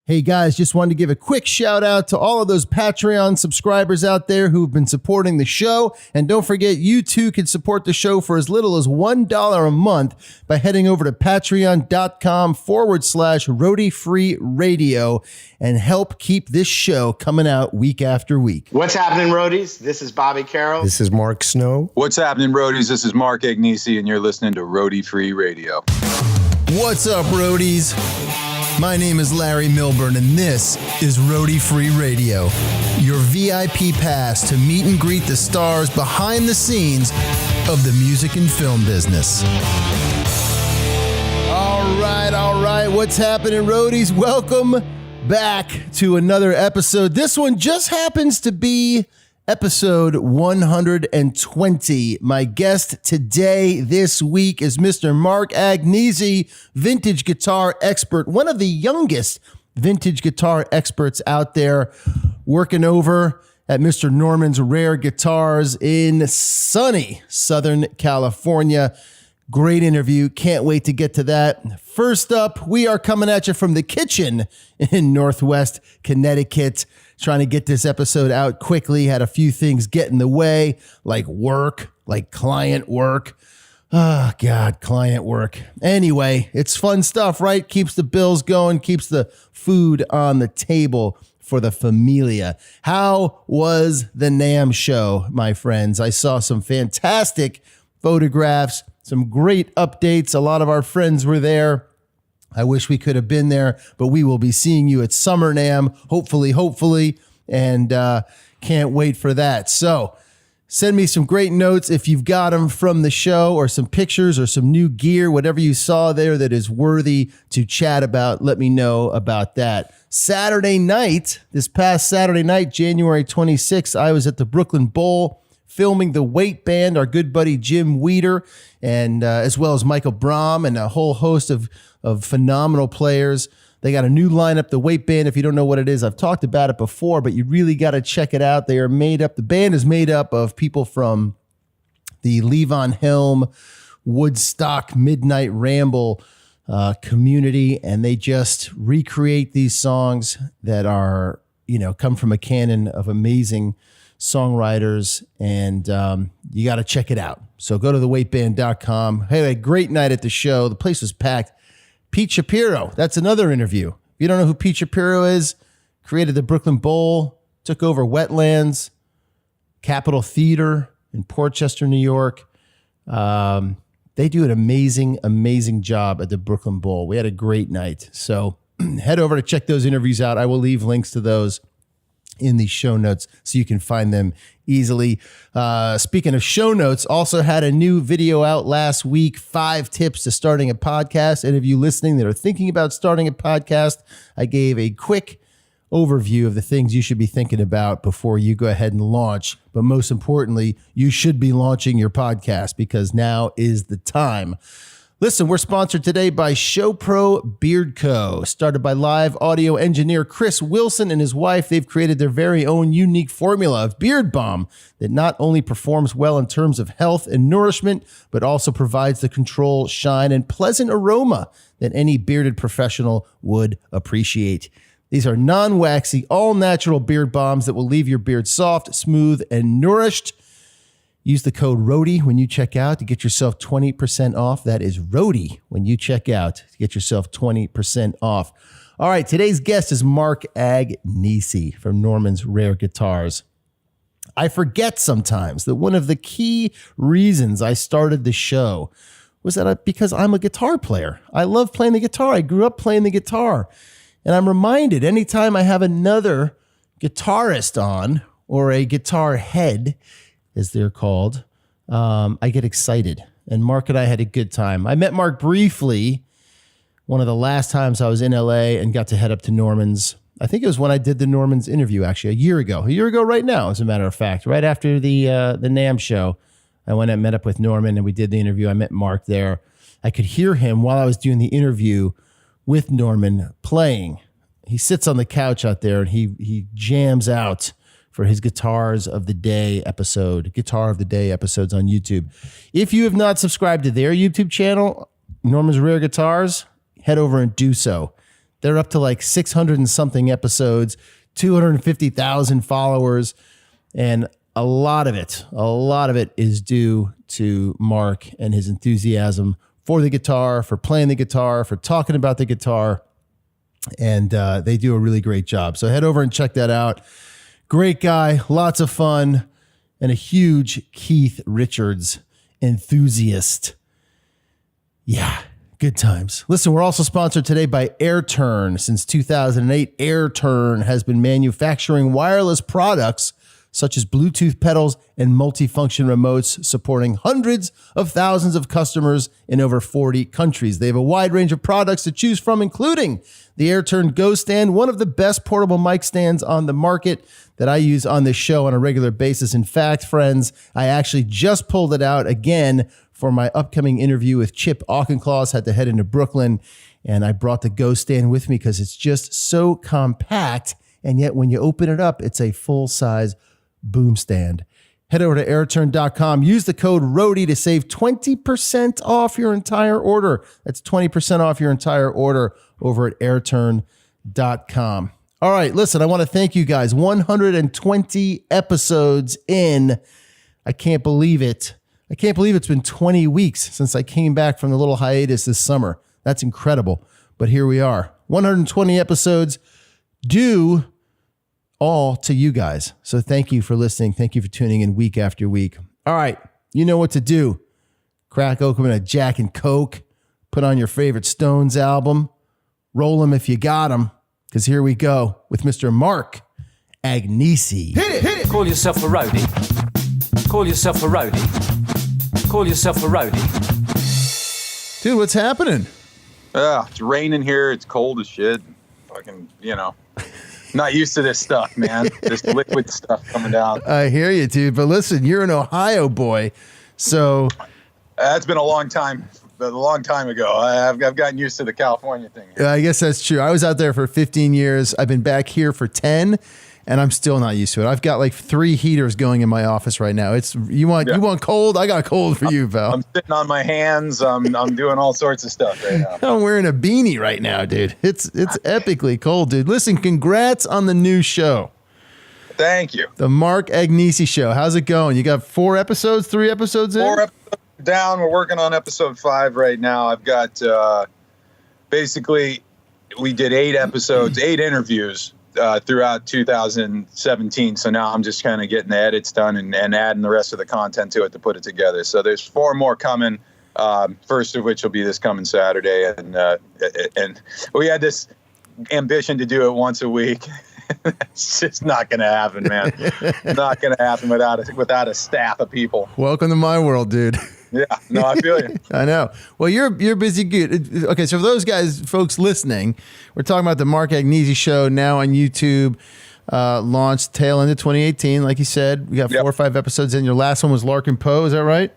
Hey guys, just wanted to give a quick shout out to all of those Patreon subscribers out there who've been supporting the show. And don't forget, you too can support the show for as little as $1 a month by heading over to patreon.com/roadie free radio and help keep this show coming out week after week. What's happening, roadies? This is Bobby Carroll. This is Mark Snow. What's happening, roadies? This is Mark Agnesi, and you're listening to Roadie Free Radio. What's up, roadies? My name is Larry Milburn, and this is Roadie Free Radio, your VIP pass to meet and greet the stars behind the scenes of the music and film business. All right. What's happening, roadies? Welcome back to another episode. This one just happens to be episode 120. My guest today, this week, is Mr. Mark Agnesi, vintage guitar expert, one of the youngest vintage guitar experts out there, working over at Mr. Norman's Rare Guitars in sunny Southern California. Great interview. Can't wait to get to that. First up, we are coming at you from the kitchen in Northwest Connecticut. Trying to get this episode out quickly. Had a few things get in the way, like work, like client work. Oh, God, client work. Anyway, it's fun stuff, right? Keeps the bills going, keeps the food on the table for the familia. How was the NAMM show, my friends? I saw some fantastic photographs, some great updates. A lot of our friends were there. I wish we could have been there, but we will be seeing you at Summer NAMM, hopefully, and can't wait for that. So send me some great notes if you've got them from the show, or some pictures or some new gear, whatever you saw there that is worthy to chat about. Let me know about that. Saturday night, this past Saturday night, January 26th, I was at the Brooklyn Bowl filming the Weight Band, our good buddy Jim Weeder, and as well as Michael Brahm and a whole host of phenomenal players. They got a new lineup, the Weight Band. If you don't know what it is, I've talked about it before, but you really got to check it out. They are the band is made up of people from the Levon Helm, Woodstock, Midnight Ramble community, and they just recreate these songs that are, come from a canon of amazing songwriters, and you got to check it out. So go to theweightband.com. Hey, a great night at the show. The place was packed. Pete Shapiro, that's another interview. If you don't know who Pete Shapiro is, created the Brooklyn Bowl, took over Wetlands, Capitol Theater in Portchester, New York. They do an amazing job at the Brooklyn Bowl. We had a great night. So head over to check those interviews out. I will leave links to those in the show notes so you can find them easily. Speaking of show notes, also had a new video out last week, 5 tips to starting a podcast. Any of you listening that are thinking about starting a podcast, I gave a quick overview of the things you should be thinking about before you go ahead and launch. But most importantly, you should be launching your podcast, because now is the time. Listen, we're sponsored today by ShowPro Beard Co. Started by live audio engineer Chris Wilson and his wife, they've created their very own unique formula of beard balm that not only performs well in terms of health and nourishment, but also provides the control, shine, and pleasant aroma that any bearded professional would appreciate. These are non-waxy, all-natural beard balms that will leave your beard soft, smooth, and nourished. Use the code ROADIE when you check out to get yourself 20% off. That is ROADIE when you check out to get yourself 20% off. All right, today's guest is Mark Agnesi from Norman's Rare Guitars. I forget sometimes that one of the key reasons I started the show was because I'm a guitar player. I love playing the guitar. I grew up playing the guitar. And I'm reminded anytime I have another guitarist on, or a guitar head, as they're called, I get excited. And Mark and I had a good time. I met Mark briefly one of the last times I was in LA and got to head up to Norman's. I think it was when I did the Norman's interview, actually, a year ago right now, as a matter of fact. Right after the NAMM show, I went and met up with Norman, and we did the interview. I met Mark there. I could hear him while I was doing the interview with Norman playing. He sits on the couch out there, and he jams out for his Guitar of the Day episodes on YouTube. If you have not subscribed to their YouTube channel, Norman's Rare Guitars, head over and do so. They're up to like 600 and something episodes, 250,000 followers, and a lot of it is due to Mark and his enthusiasm for the guitar, for playing the guitar, for talking about the guitar. And they do a really great job. So head over and check that out. Great guy, lots of fun, and a huge Keith Richards enthusiast. Yeah, good times. Listen, we're also sponsored today by AirTurn. Since 2008, AirTurn has been manufacturing wireless products such as Bluetooth pedals and multifunction remotes, supporting hundreds of thousands of customers in over 40 countries. They have a wide range of products to choose from, including the AirTurn Go Stand, one of the best portable mic stands on the market that I use on this show on a regular basis. In fact, friends, I actually just pulled it out again for my upcoming interview with Chip Auchincloss. Had to head into Brooklyn, and I brought the Go Stand with me because it's just so compact, and yet when you open it up, it's a full-size boom stand. Head over to airturn.com. Use the code ROADIE to save 20% off your entire order. That's 20% off your entire order over at airturn.com. All right, listen, I want to thank you guys. 120 episodes in. I can't believe it. I can't believe it's been 20 weeks since I came back from the little hiatus this summer. That's incredible. But here we are. 120 episodes due all to you guys. So thank you for listening. Thank you for tuning in week after week. All right, you know what to do. Crack open a Jack and Coke. Put on your favorite Stones album. Roll them if you got them. Because here we go with Mr. Mark Agnesi. Hit it. Call yourself a roadie. Call yourself a roadie. Call yourself a roadie. Dude, what's happening? It's raining here. It's cold as shit. Fucking, not used to this stuff, man. This liquid stuff coming down. I hear you, dude. But listen, you're an Ohio boy. So that's been a long time ago. I've gotten used to the California thing. I guess that's true. I was out there for 15 years. I've been back here for 10, and I'm still not used to it. I've got like 3 heaters going in my office right now. You want cold? I got cold for you, pal. I'm sitting on my hands. I'm doing all sorts of stuff right now. I'm wearing a beanie right now, dude. It's epically cold, dude. Listen, congrats on the new show. Thank you. The Mark Agnesi Show. How's it going? You got 3 episodes in? 4 episodes down. We're working on episode 5 right now. I've got basically we did 8 episodes, 8 interviews throughout 2017. So now I'm just kind of getting the edits done and adding the rest of the content to it to put it together. So there's 4 more coming. First of which will be this coming Saturday, and we had this ambition to do it once a week. It's just not going to happen, man. Not going to happen without a staff of people. Welcome to my world, dude. Yeah, no, I feel you. I know. Well, you're busy. Good. Okay, so for those folks listening, we're talking about the Mark Agnesi Show now on YouTube. Launched tail end of 2018, like you said. We got 4 or 5 episodes in. Your last one was Lark and Poe. Is that right?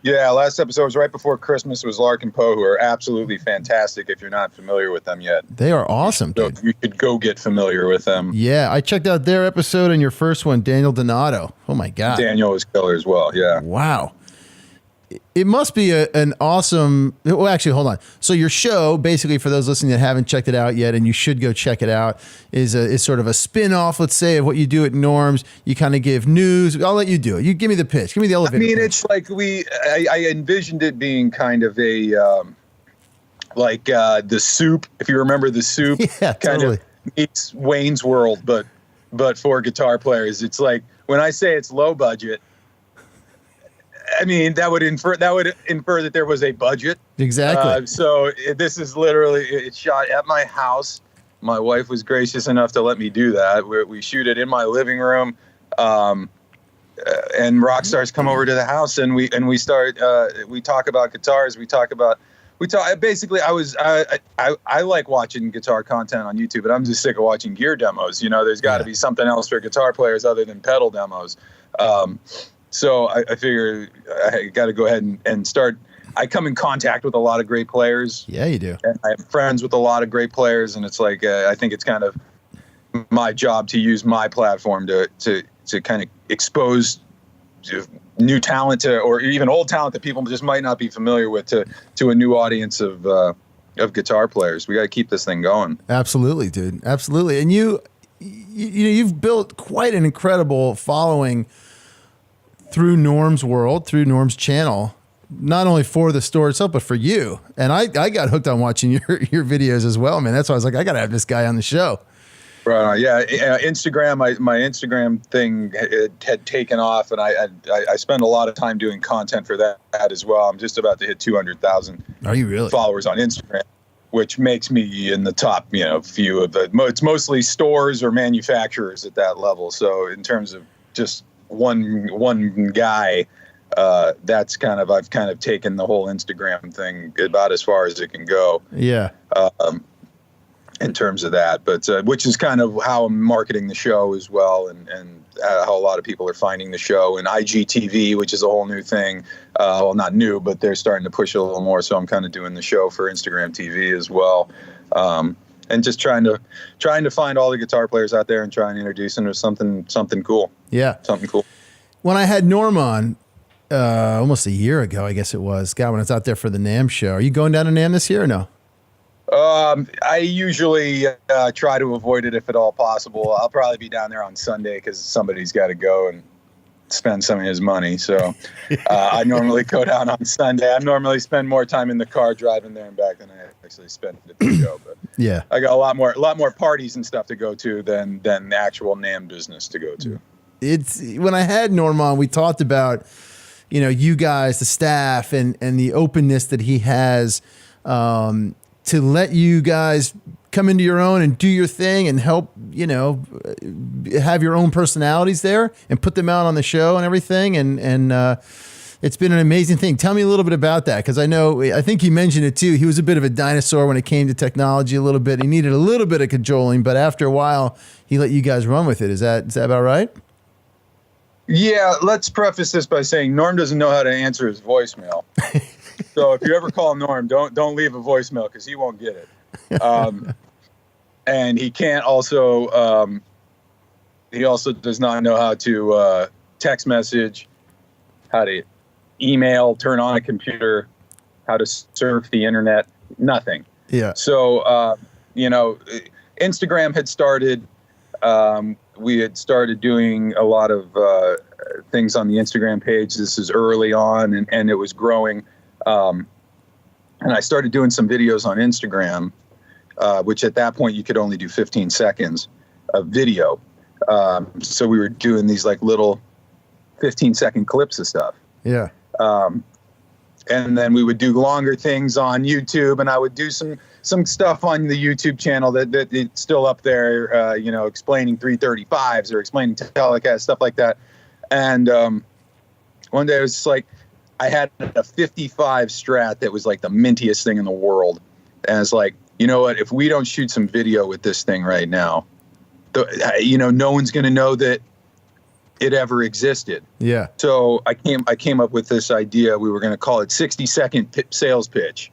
Yeah, last episode was right before Christmas. It was Lark and Poe, who are absolutely fantastic if you're not familiar with them yet. They are awesome, dude. You could go get familiar with them. Yeah, I checked out their episode and your first one, Daniel Donato. Oh, my God. Daniel was killer as well, yeah. Wow. It must be an awesome... Well, actually, hold on. So your show, basically, for those listening that haven't checked it out yet, and you should go check it out, is sort of a spin-off, let's say, of what you do at Norms. You kind of give news. I'll let you do it. You give me the pitch. Give me the elevator pitch. It's like I envisioned it being kind of a... The Soup, if you remember The Soup. Yeah, totally. Kind of meets Wayne's World, but for guitar players. It's like, when I say it's low budget, I mean, that would infer that there was a budget. Exactly. So this is literally, it's shot at my house. My wife was gracious enough to let me do that. We shoot it in my living room, and rock stars come over to the house, and we start. We talk about guitars. Basically, I like watching guitar content on YouTube, but I'm just sick of watching gear demos. There's got to be something else for guitar players other than pedal demos. So I figure I got to go ahead and start. I come in contact with a lot of great players. Yeah, you do. And I have friends with a lot of great players, and it's like I think it's kind of my job to use my platform to kind of expose new talent or even old talent that people just might not be familiar with to a new audience of guitar players. We got to keep this thing going. Absolutely, dude. Absolutely. And you've built quite an incredible following through Norm's world, through Norm's channel, not only for the store itself, but for you. And I got hooked on watching your videos as well, man. That's why I was like, I got to have this guy on the show. Right. Yeah. Instagram, my Instagram thing had taken off, and I spend a lot of time doing content for that as well. I'm just about to hit 200,000 Are you really? followers on Instagram, which makes me in the top, few of the, it's mostly stores or manufacturers at that level. So in terms of just one guy, that's I've kind of taken the whole Instagram thing about as far as it can go. Yeah. In terms of that, but which is kind of how I'm marketing the show as well, and how a lot of people are finding the show, and IGTV, which is a whole new thing. Well, not new, but they're starting to push it a little more. So I'm kind of doing the show for Instagram TV as well, and just trying to find all the guitar players out there and try and introduce them to something cool. Yeah, something cool. When I had Norm on almost a year ago, I guess it was. God, when I was out there for the NAMM show. Are you going down to NAMM this year or no? I usually try to avoid it if at all possible. I'll probably be down there on Sunday because somebody's got to go and spend some of his money. So I normally go down on Sunday. I normally spend more time in the car driving there and back than I actually spend at the show. But yeah, I got a lot more parties and stuff to go to than the actual NAMM business to go to. It's when I had Norm on, we talked about you guys, the staff, and the openness that he has. To let you guys come into your own and do your thing and help, have your own personalities there and put them out on the show and everything. And it's been an amazing thing. Tell me a little bit about that. Cause I think you mentioned it too. He was a bit of a dinosaur when it came to technology a little bit. He needed a little bit of cajoling, but after a while he let you guys run with it. Is that about right? Yeah. Let's preface this by saying Norm doesn't know how to answer his voicemail. So if you ever call Norm, don't leave a voicemail because he won't get it. And he can't also he also does not know how to text message, how to email, turn on a computer, how to surf the internet, nothing. Yeah. So Instagram had started. We had started doing a lot of things on the Instagram page. This is early on, and it was growing. And I started doing some videos on Instagram, which at that point you could only do 15 seconds of video. So we were doing these like little 15-second clips of stuff. Yeah. And then we would do longer things on YouTube, and I would do some stuff on the YouTube channel that it's still up there, explaining 335s or explaining telecast, stuff like that. And one day it was just like, I had a 55 Strat that was like the mintiest thing in the world. And it's like, you know what, if we don't shoot some video with this thing right now, no one's going to know that it ever existed. Yeah. So I came up with this idea. We were going to call it 60-second sales pitch.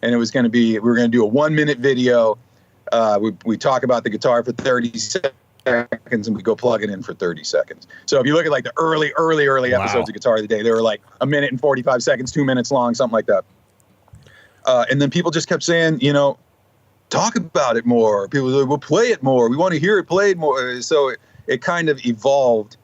And it was going to be, we were going to do a 1-minute video. We talk about the guitar for 30 seconds and we go plug it in for 30 seconds. So if you look at like the early episodes of Guitar of the Day, they were like 1 minute and 45 seconds, 2 minutes long, something like that. And then people just kept saying, talk about it more. People were like, we'll play it more. We want to hear it played more. So it kind of evolved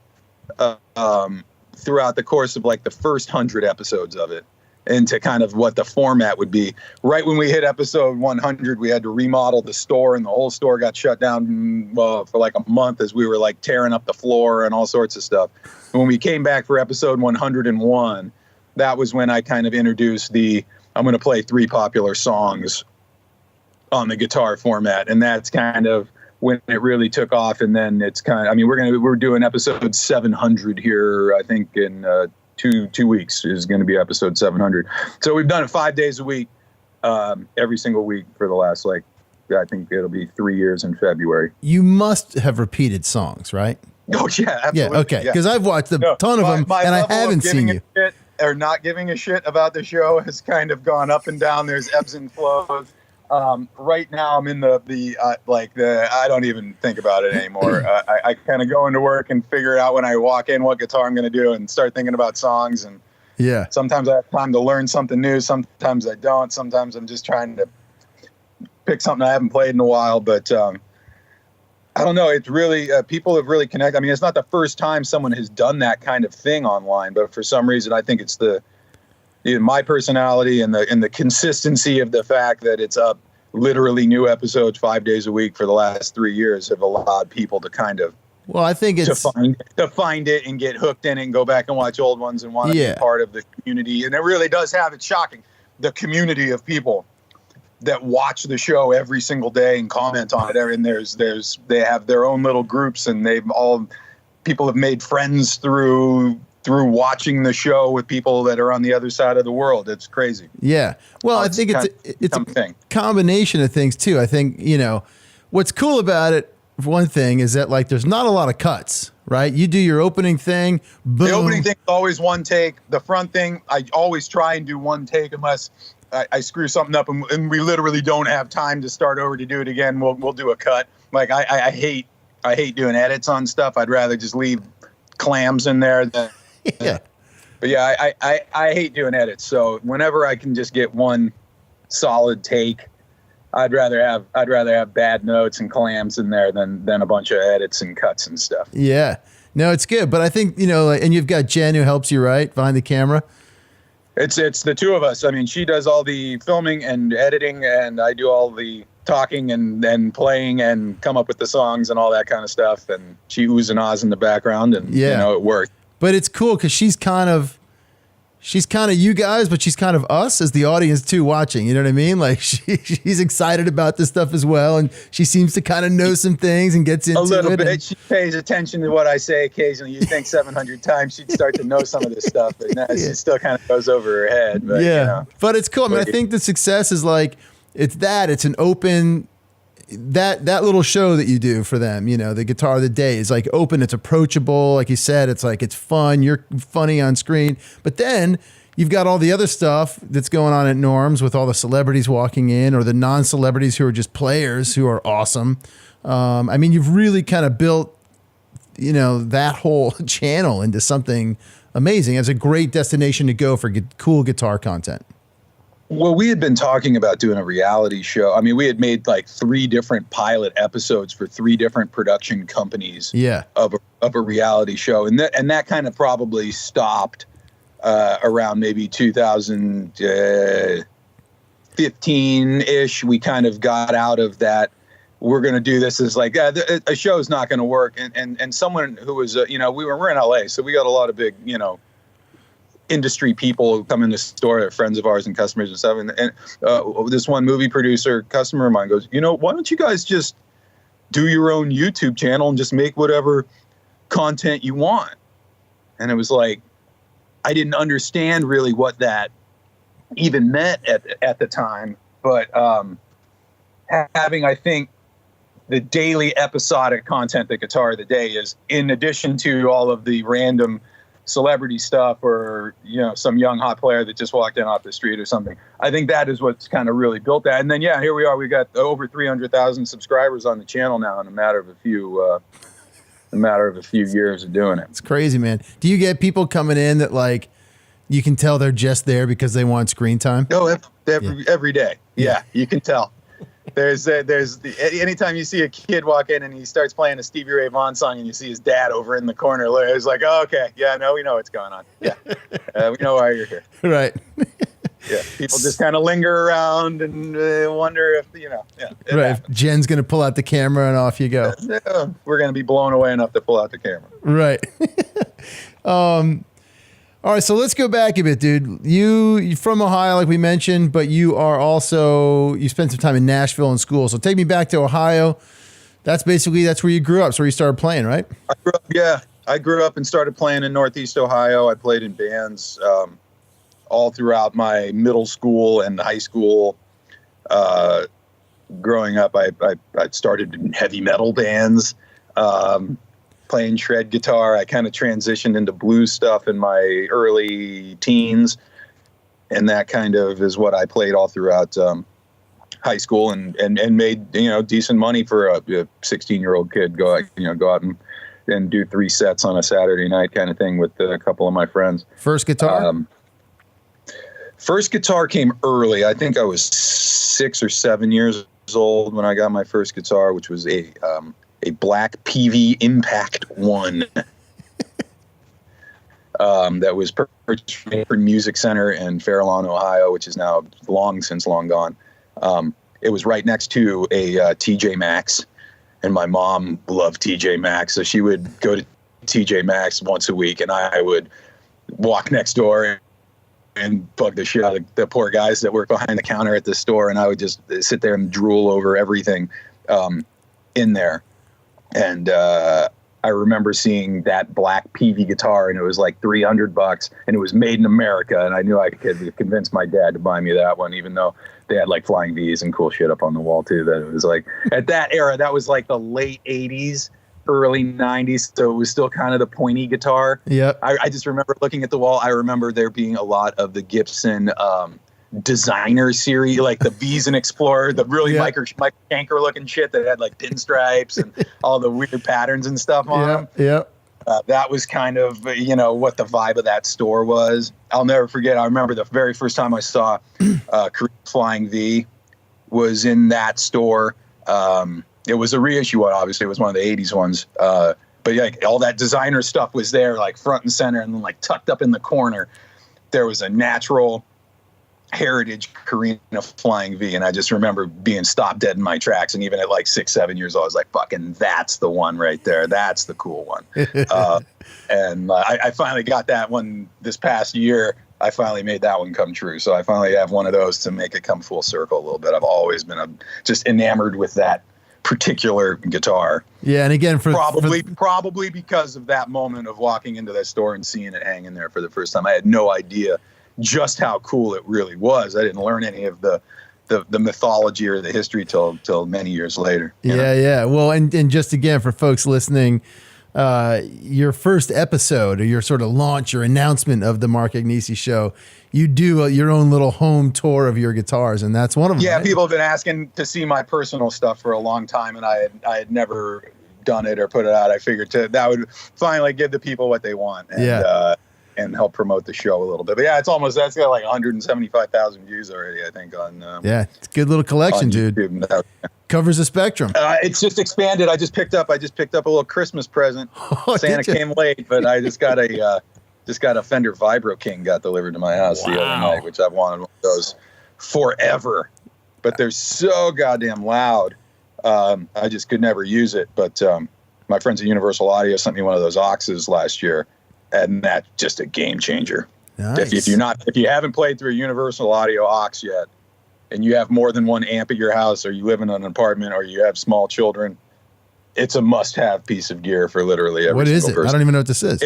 throughout the course of like the first 100 episodes of it into kind of what the format would be. Right when we hit episode 100, we had to remodel the store, and the whole store got shut down for like a month as we were like tearing up the floor and all sorts of stuff. When we came back for episode 101, that was when I kind of introduced I'm going to play 3 popular songs on the guitar format. And that's kind of when it really took off. And then it's we're doing episode 700 here, I think in, 2 weeks is going to be episode 700. So we've done it 5 days a week, every single week for the last, I think it'll be 3 years in February. You must have repeated songs, right? Oh yeah, absolutely. Yeah, okay. Because I've watched a ton of them, and I haven't seen you. Or not giving a shit about the show has kind of gone up and down. There's ebbs and flows. Right now I'm in I don't even think about it anymore. I kind of go into work and figure out when I walk in what guitar I'm going to do and start thinking about songs. And yeah, sometimes I have time to learn something new. Sometimes I don't. Sometimes I'm just trying to pick something I haven't played in a while, but I don't know. It's really people have really connected. I mean, it's not the first time someone has done that kind of thing online, but for some reason, I think it's my personality and the consistency of the fact that it's up literally new episodes 5 days a week for the last 3 years have allowed people to kind of. Well, I think it's to find it and get hooked in it and go back and watch old ones and want to be part of the community. And it really does have, it's shocking, the community of people that watch the show every single day and comment on it. And they have their own little groups, and people have made friends through watching the show with people that are on the other side of the world. It's crazy. Yeah. Well, I think it's a combination of things too. I think, what's cool about it, one thing is that like there's not a lot of cuts, right? You do your opening thing, boom. The opening thing is always one take. The front thing, I always try and do one take unless I screw something up and we literally don't have time to start over to do it again. We'll do a cut. Like I hate doing edits on stuff. I'd rather just leave clams in there than yeah. But yeah, I hate doing edits. So whenever I can just get one solid take, I'd rather have bad notes and clams in there than a bunch of edits and cuts and stuff. Yeah. No, it's good. But I think, and you've got Jen who helps you, right? Behind the camera. It's the two of us. I mean, she does all the filming and editing, and I do all the talking and playing and come up with the songs and all that kind of stuff. And she oohs and ahs in the background, and it worked. But it's cool because she's kind of you guys, but she's kind of us as the audience too watching. You know what I mean? Like she's excited about this stuff as well, and she seems to kind of know some things and gets into it. A little bit. She pays attention to what I say occasionally. You think 700 times she'd start to know some of this stuff, but she still kind of goes over her head. But, but it's cool. I mean, I think the success is like it's an open. That little show that you do for them, the Guitar of the Day is like open. It's approachable. Like you said, it's like, it's fun. You're funny on screen, but then you've got all the other stuff that's going on at Norm's with all the celebrities walking in or the non-celebrities who are just players who are awesome. I mean, you've really kind of built, that whole channel into something amazing. It's a great destination to go for cool guitar content. Well, we had been talking about doing a reality show. I mean, we had made like 3 different pilot episodes for 3 different production companies of a reality show. And that kind of probably stopped around maybe 2015-ish. We kind of got out of that. We're going to do this as like, a show's not going to work. And someone who was, we're in LA, so we got a lot of big, industry people come in the store, they're friends of ours and customers and stuff. And this one movie producer customer of mine goes, why don't you guys just do your own YouTube channel and just make whatever content you want? And it was like, I didn't understand really what that even meant at the time. But having, I think, the daily episodic content that Guitar of the Day is, in addition to all of the random celebrity stuff or some young hot player that just walked in off the street or something. I think that is what's kind of really built that. And then here we are. We got over 300,000 subscribers on the channel now in a matter of a few years of doing it. It's crazy, man. Do you get people coming in that like you can tell they're just there because they want screen time? Oh, every day. Yeah, you can tell. There's anytime you see a kid walk in and he starts playing a Stevie Ray Vaughan song and you see his dad over in the corner, it's like, oh, okay, we know what's going on. Yeah, we know why you're here. Right. Yeah, people just kind of linger around and wonder if right. Jen's gonna pull out the camera and off you go. We're gonna be blown away enough to pull out the camera. Right. All right, so let's go back a bit, dude. You're from Ohio, like we mentioned, but you spent some time in Nashville in school. So take me back to Ohio. That's where you grew up. So where you started playing, right? I grew up and started playing in Northeast Ohio. I played in bands all throughout my middle school and high school. Growing up, I started in heavy metal bands. Playing shred guitar. I kind of transitioned into blues stuff in my early teens, and that kind of is what I played all throughout high school and made decent money for a 16-year-old kid. Go out and do 3 sets on a Saturday night kind of thing with a couple of my friends. First guitar? First guitar came early. I think I was 6 or 7 years old when I got my first guitar, which was a black PV Impact 1 that was purchased from Akron Music Center in Fairlawn, Ohio, which is now since long gone. It was right next to a TJ Maxx, and my mom loved TJ Maxx, so she would go to TJ Maxx once a week, and I would walk next door and bug the shit out of the poor guys that work behind the counter at the store, and I would just sit there and drool over everything in there. And I remember seeing that black PV guitar, and it was like $300, and it was made in America, and I knew I could convince my dad to buy me that one, even though they had like flying V's and cool shit up on the wall too. That it was like, at that era, that was like the late 80s, early 90s, so it was still kind of the pointy guitar. Yep. I just remember looking at the wall. I remember there being a lot of the Gibson designer series, like the V's and Explorer, the really Mike Shanker looking shit that had like pinstripes and all the weird patterns and stuff on them. Yep. That was kind of, what the vibe of that store was. I'll never forget. I remember the very first time I saw Korean Flying V was in that store. It was a reissue one, obviously. It was one of the 80s ones. But yeah, all that designer stuff was there, like front and center, and then like tucked up in the corner, there was a natural heritage Korean Flying V, and I just remember being stopped dead in my tracks. And even at like 6-7 years old, I was like, fucking, that's the one right there. That's the cool one. And I finally got that one this past year. I finally made that one come true. So I finally have one of those to make it come full circle a little bit. I've always been just enamored with that particular guitar. Yeah, and again, probably because of that moment of walking into that store and seeing it hanging there for the first time. I had no idea just how cool it really was. I didn't learn any of the mythology or the history till many years later. Yeah. Well, and just again for folks listening, your first episode or your sort of launch or announcement of the Mark Agnesi Show, you do your own little home tour of your guitars, and that's one of them. Yeah, right? People have been asking to see my personal stuff for a long time, and I had never done it or put it out. I figured that would finally give the people what they want. And, and help promote the show a little bit. But yeah, that's got like 175,000 views already, I think, on it's a good little collection, dude. Covers the spectrum. It's just expanded. I just picked up a little Christmas present. Santa came late, but I just got a Fender Vibro King got delivered to my house the other night, which I've wanted one of those forever. But they're so goddamn loud. I just could never use it. But my friends at Universal Audio sent me one of those Oxes last year. And that's just a game changer. Nice. If you haven't played through a Universal Audio aux yet, and you have more than one amp at your house, or you live in an apartment, or you have small children, it's a must-have piece of gear for literally every single person. I don't even know what this is.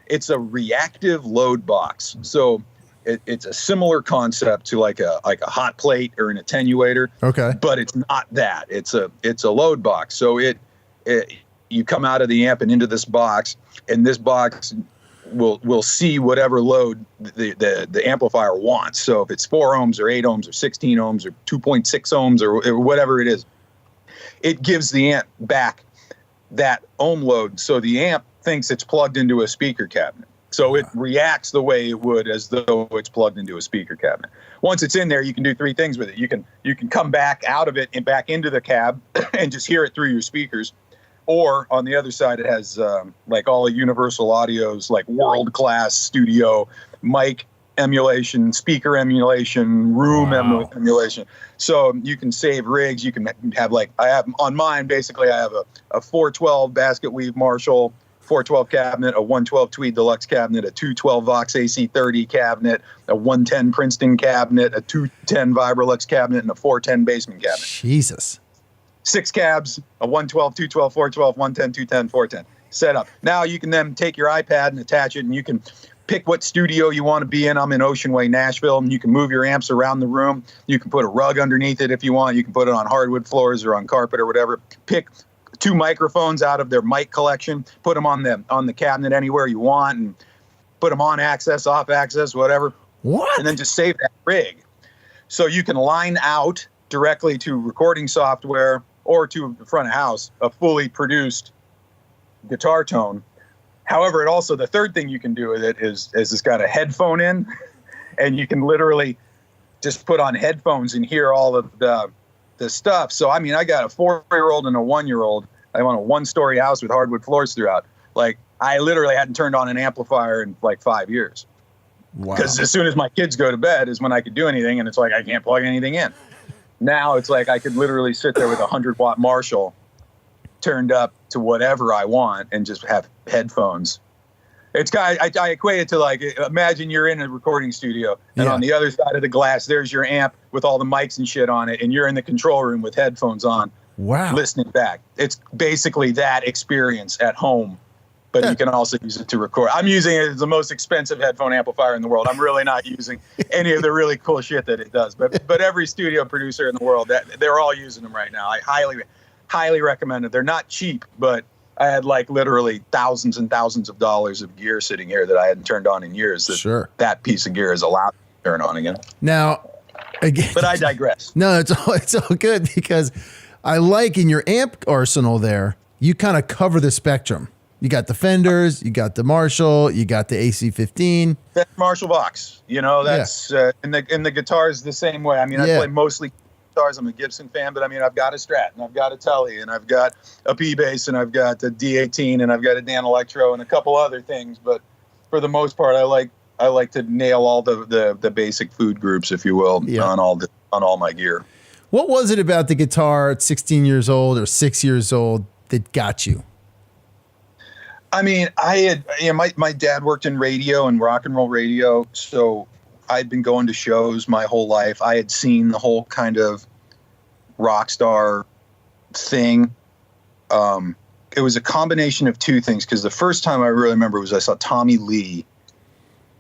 It's a reactive load box. So it's a similar concept to like a hot plate or an attenuator. Okay. But it's not that. It's a load box. So you come out of the amp and into this box, and this box will see whatever load the amplifier wants. So if it's 4 ohms or 8 ohms or 16 ohms or 2.6 ohms or whatever it is, it gives the amp back that ohm load. So the amp thinks it's plugged into a speaker cabinet. So it reacts the way it would as though it's plugged into a speaker cabinet. Once it's in there, you can do 3 things with it. You can come back out of it and back into the cab and just hear it through your speakers. Or on the other side, it has like all of Universal Audio's like world-class studio mic emulation, speaker emulation, room emulation. So you can save rigs. You can have I have on mine, basically, I have a 412 basket weave Marshall 412 cabinet, a 112 Tweed Deluxe cabinet, a 212 Vox AC30 cabinet, a 110 Princeton cabinet, a 210 Vibrolux cabinet, and a 410 Basement cabinet. Jesus. 6 cabs, a 112, 212, 412, 110, 210, 410 setup. Now you can then take your iPad and attach it, and you can pick what studio you want to be in. I'm in Ocean Way, Nashville, and you can move your amps around the room. You can put a rug underneath it if you want. You can put it on hardwood floors or on carpet or whatever. Pick 2 microphones out of their mic collection, put them on the cabinet anywhere you want, and put them on access, off access, whatever. What? And then just save that rig. So you can line out directly to recording software or to the front of house a fully produced guitar tone. However, the third thing you can do with it is it's got a headphone in, and you can literally just put on headphones and hear all of the the stuff. So, I mean, I got a 4-year-old and a 1-year-old. I want a 1-story house with hardwood floors throughout. Like, I literally hadn't turned on an amplifier in like 5 years. Wow. Because as soon as my kids go to bed is when I could do anything. And it's like, I can't plug anything in. Now it's like I could literally sit there with a 100-watt Marshall turned up to whatever I want and just have headphones. It's kind of, I equate it to like, imagine you're in a recording studio and on the other side of the glass, there's your amp with all the mics and shit on it. And you're in the control room with headphones on, listening back. It's basically that experience at home, but you can also use it to record. I'm using it as the most expensive headphone amplifier in the world. I'm really not using any of the really cool shit that it does, but every studio producer in the world, they're all using them right now. I highly recommend it. They're not cheap, but I had like literally thousands and thousands of dollars of gear sitting here that I hadn't turned on in years. That piece of gear is allowed to turn on again. Now, again, but I digress. No, it's all good because I like in your amp arsenal there, you kind of cover the spectrum. You got the Fenders, you got the Marshall, you got the AC-15. That Marshall box, that's and the guitars the same way. I mean, I play mostly guitars. I'm a Gibson fan, but I mean, I've got a Strat and I've got a Tully and I've got a P-Bass and I've got a D18 and I've got a Dan Electro and a couple other things. But for the most part, I like to nail all the basic food groups, if you will, on all my gear. What was it about the guitar at 16 years old or 6 years old that got you? I mean, my dad worked in radio and rock and roll radio, so I'd been going to shows my whole life. I had seen the whole kind of rock star thing. It was a combination of two things, because the first time I really remember was I saw Tommy Lee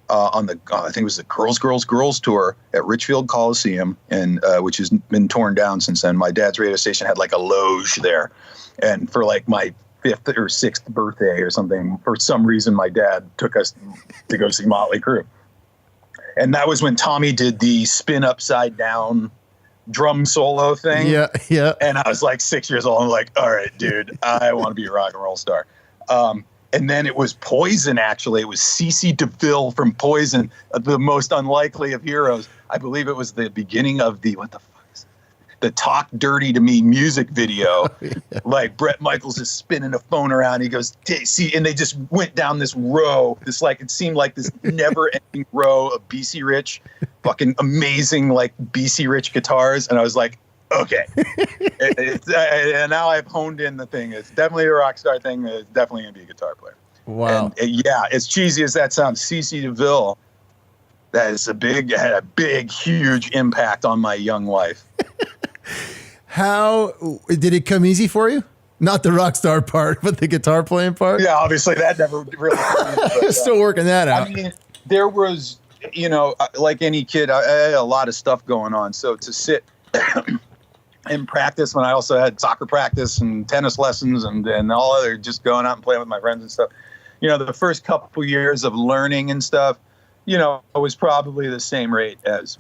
on the I think it was the Girls tour at Richfield Coliseum, and which has been torn down since then. My dad's radio station had like a loge there, and for like my 5th or 6th birthday or something, for some reason my dad took us to go see Motley Crue. And that was when Tommy did the spin upside down drum solo thing. Yeah. And I was like 6 years old. I'm like, all right, dude, I want to be a rock and roll star. And then it was Poison, actually. It was CeCe DeVille from Poison, the most unlikely of heroes. I believe it was the beginning of the Talk Dirty to Me music video. Like Bret Michaels is spinning a phone around. He goes, see, and they just went down this row. It seemed like this never ending row of BC Rich, fucking amazing, like BC Rich guitars. And I was like, okay. And now I've honed in the thing. It's definitely a rock star thing. It's definitely going to be a guitar player. Wow. And as cheesy as that sounds, CeCe DeVille, had a big, huge impact on my young life. How did it come easy for you? Not the rock star part, but the guitar playing part? Yeah, obviously that never really. Still working that out. I mean, there was, like any kid, I had a lot of stuff going on. So to sit and practice when I also had soccer practice and tennis lessons and all other, just going out and playing with my friends and stuff. The first couple years of learning and stuff, it was probably the same rate as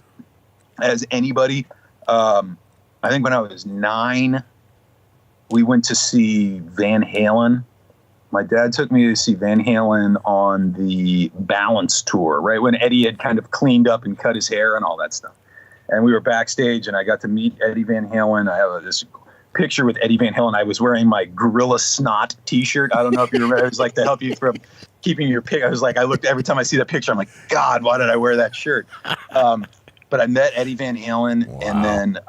anybody. I think when I was 9, we went to see Van Halen. My dad took me to see Van Halen on the Balance tour, right when Eddie had kind of cleaned up and cut his hair and all that stuff. And we were backstage, and I got to meet Eddie Van Halen. I have this picture with Eddie Van Halen. I was wearing my Gorilla Snot T-shirt. I don't know if you remember. It was like to help you from keeping your pic. I was like, I looked every time I see that picture, I'm like, God, why did I wear that shirt? But I met Eddie Van Halen, and then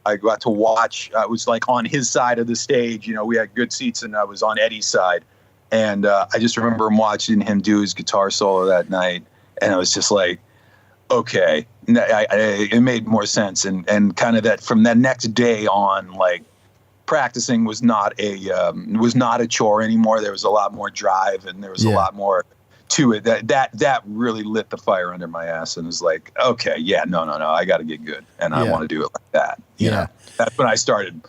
I got to watch. I was like on his side of the stage. We had good seats, and I was on Eddie's side. And I just remember watching him do his guitar solo that night, and I was just like, okay, it made more sense. And kind of that from that next day on, like practicing was not a chore anymore. There was a lot more drive, and there was a lot more to it. That really lit the fire under my ass, and was like, okay, no, I got to get good, and I want to do it like that. You know? That's when I started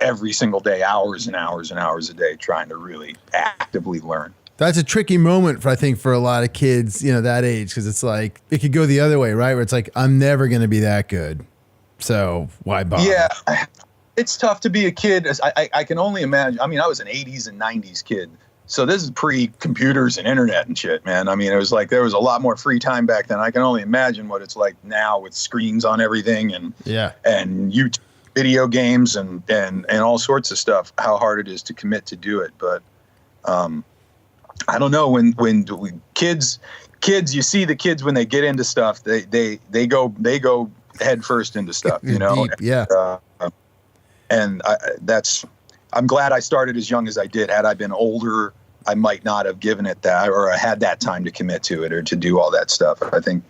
every single day, hours and hours and hours a day, trying to really actively learn. That's a tricky moment I think for a lot of kids, that age, because it's like it could go the other way, right? Where it's like, I'm never going to be that good, so why bother? Yeah, it's tough to be a kid. I can only imagine. I mean, I was an 80s and 90s kid. So this is pre-computers and internet and shit, man. I mean, it was like there was a lot more free time back then. I can only imagine what it's like now with screens on everything and YouTube video games and all sorts of stuff, how hard it is to commit to do it. But I don't know, when kids, you see the kids when they get into stuff, they go head first into stuff, you know? Deep, yeah. I'm glad I started as young as I did. Had I been older, I might not have given it that, or I had that time to commit to it or to do all that stuff. I think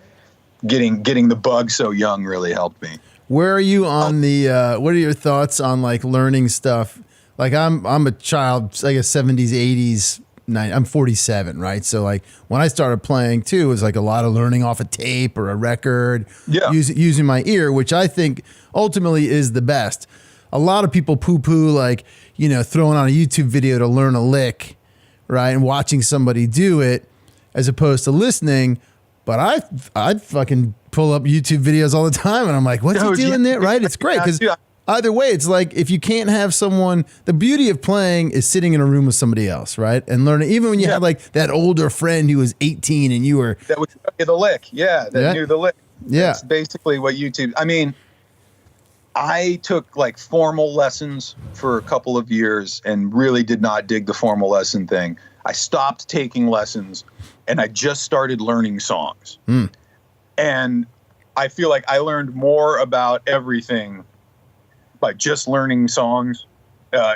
getting the bug so young really helped me. Where are you on the, what are your thoughts on like learning stuff? Like I'm a child, I guess 70s, 80s, I'm 47, right? So like when I started playing too, it was like a lot of learning off a tape or a record, using my ear, which I think ultimately is the best. A lot of people poo-poo like, you know, throwing on a YouTube video to learn a lick, right? And watching somebody do it as opposed to listening. But I fucking pull up YouTube videos all the time and I'm like, what's he doing there? Right? It's great because either way, it's like if you can't have someone, the beauty of playing is sitting in a room with somebody else, right? And learning, even when you have like that older friend who was 18 and you were. That would know the lick. Yeah. That knew the lick. Yeah. That's basically what YouTube, I mean, I took like formal lessons for a couple of years and really did not dig the formal lesson thing. I stopped taking lessons and I just started learning songs. And I feel like I learned more about everything by just learning songs.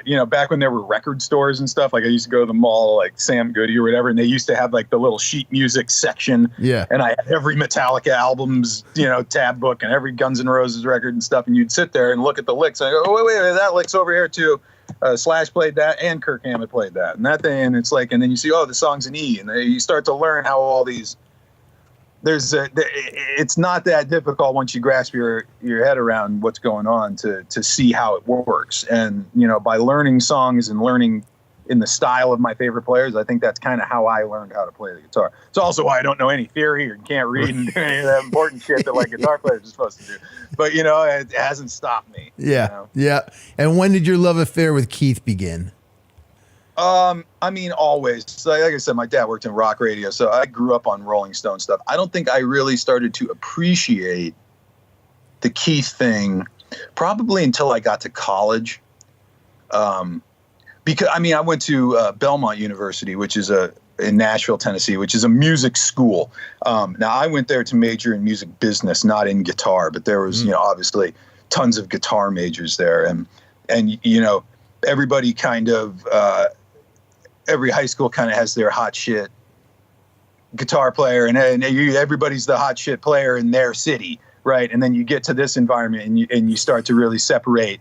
You know, back when there were record stores and stuff, like I used to go to the mall, like Sam Goody or whatever, and they used to have like the little sheet music section. Yeah. And I had every Metallica albums, you know, tab book and every Guns N' Roses record and stuff. And you'd sit there and look at the licks and go, oh, wait, that lick's over here too. Slash played that and Kirk Hammett played that and that thing. And it's like, and then you see, oh, the song's an E. And then you start to learn how all these, it's not that difficult once you grasp your head around what's going on to see how it works. And, you know, by learning songs and learning in the style of my favorite players, I think that's kind of how I learned how to play the guitar. It's also why I don't know any theory or can't read and do any of that important shit that like guitar players are supposed to do. But, you know, it hasn't stopped me. Yeah. You know? Yeah. And when did your love affair with Keith begin? I mean, always. So like I said, my dad worked in rock radio, so I grew up on Rolling Stone stuff. I don't think I really started to appreciate the Keith thing probably until I got to college. Because I mean, I went to Belmont University, which is in Nashville, Tennessee, which is a music school. Now I went there to major in music business, not in guitar, but there was, you know, obviously tons of guitar majors there, and you know, everybody kind of. Every high school kind of has their hot shit guitar player, and everybody's the hot shit player in their city, right? And then you get to this environment, and you start to really separate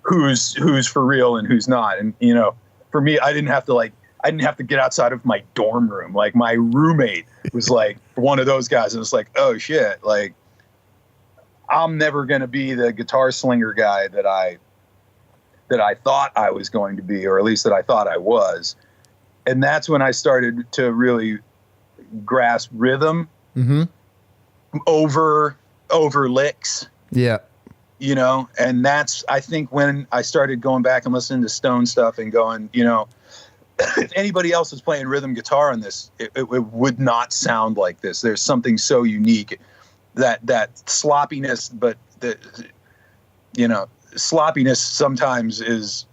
who's for real and who's not. And you know, for me, I didn't have to get outside of my dorm room. Like my roommate was like one of those guys, and it's like, oh shit, like I'm never gonna be the guitar slinger guy that I thought I was going to be, or at least that I thought I was. And that's when I started to really grasp rhythm over licks. Yeah. You know, and that's, I think when I started going back and listening to Stone stuff and going, you know, if anybody else was playing rhythm guitar on this, it would not sound like this. There's something so unique, that sloppiness, but you know, sloppiness sometimes is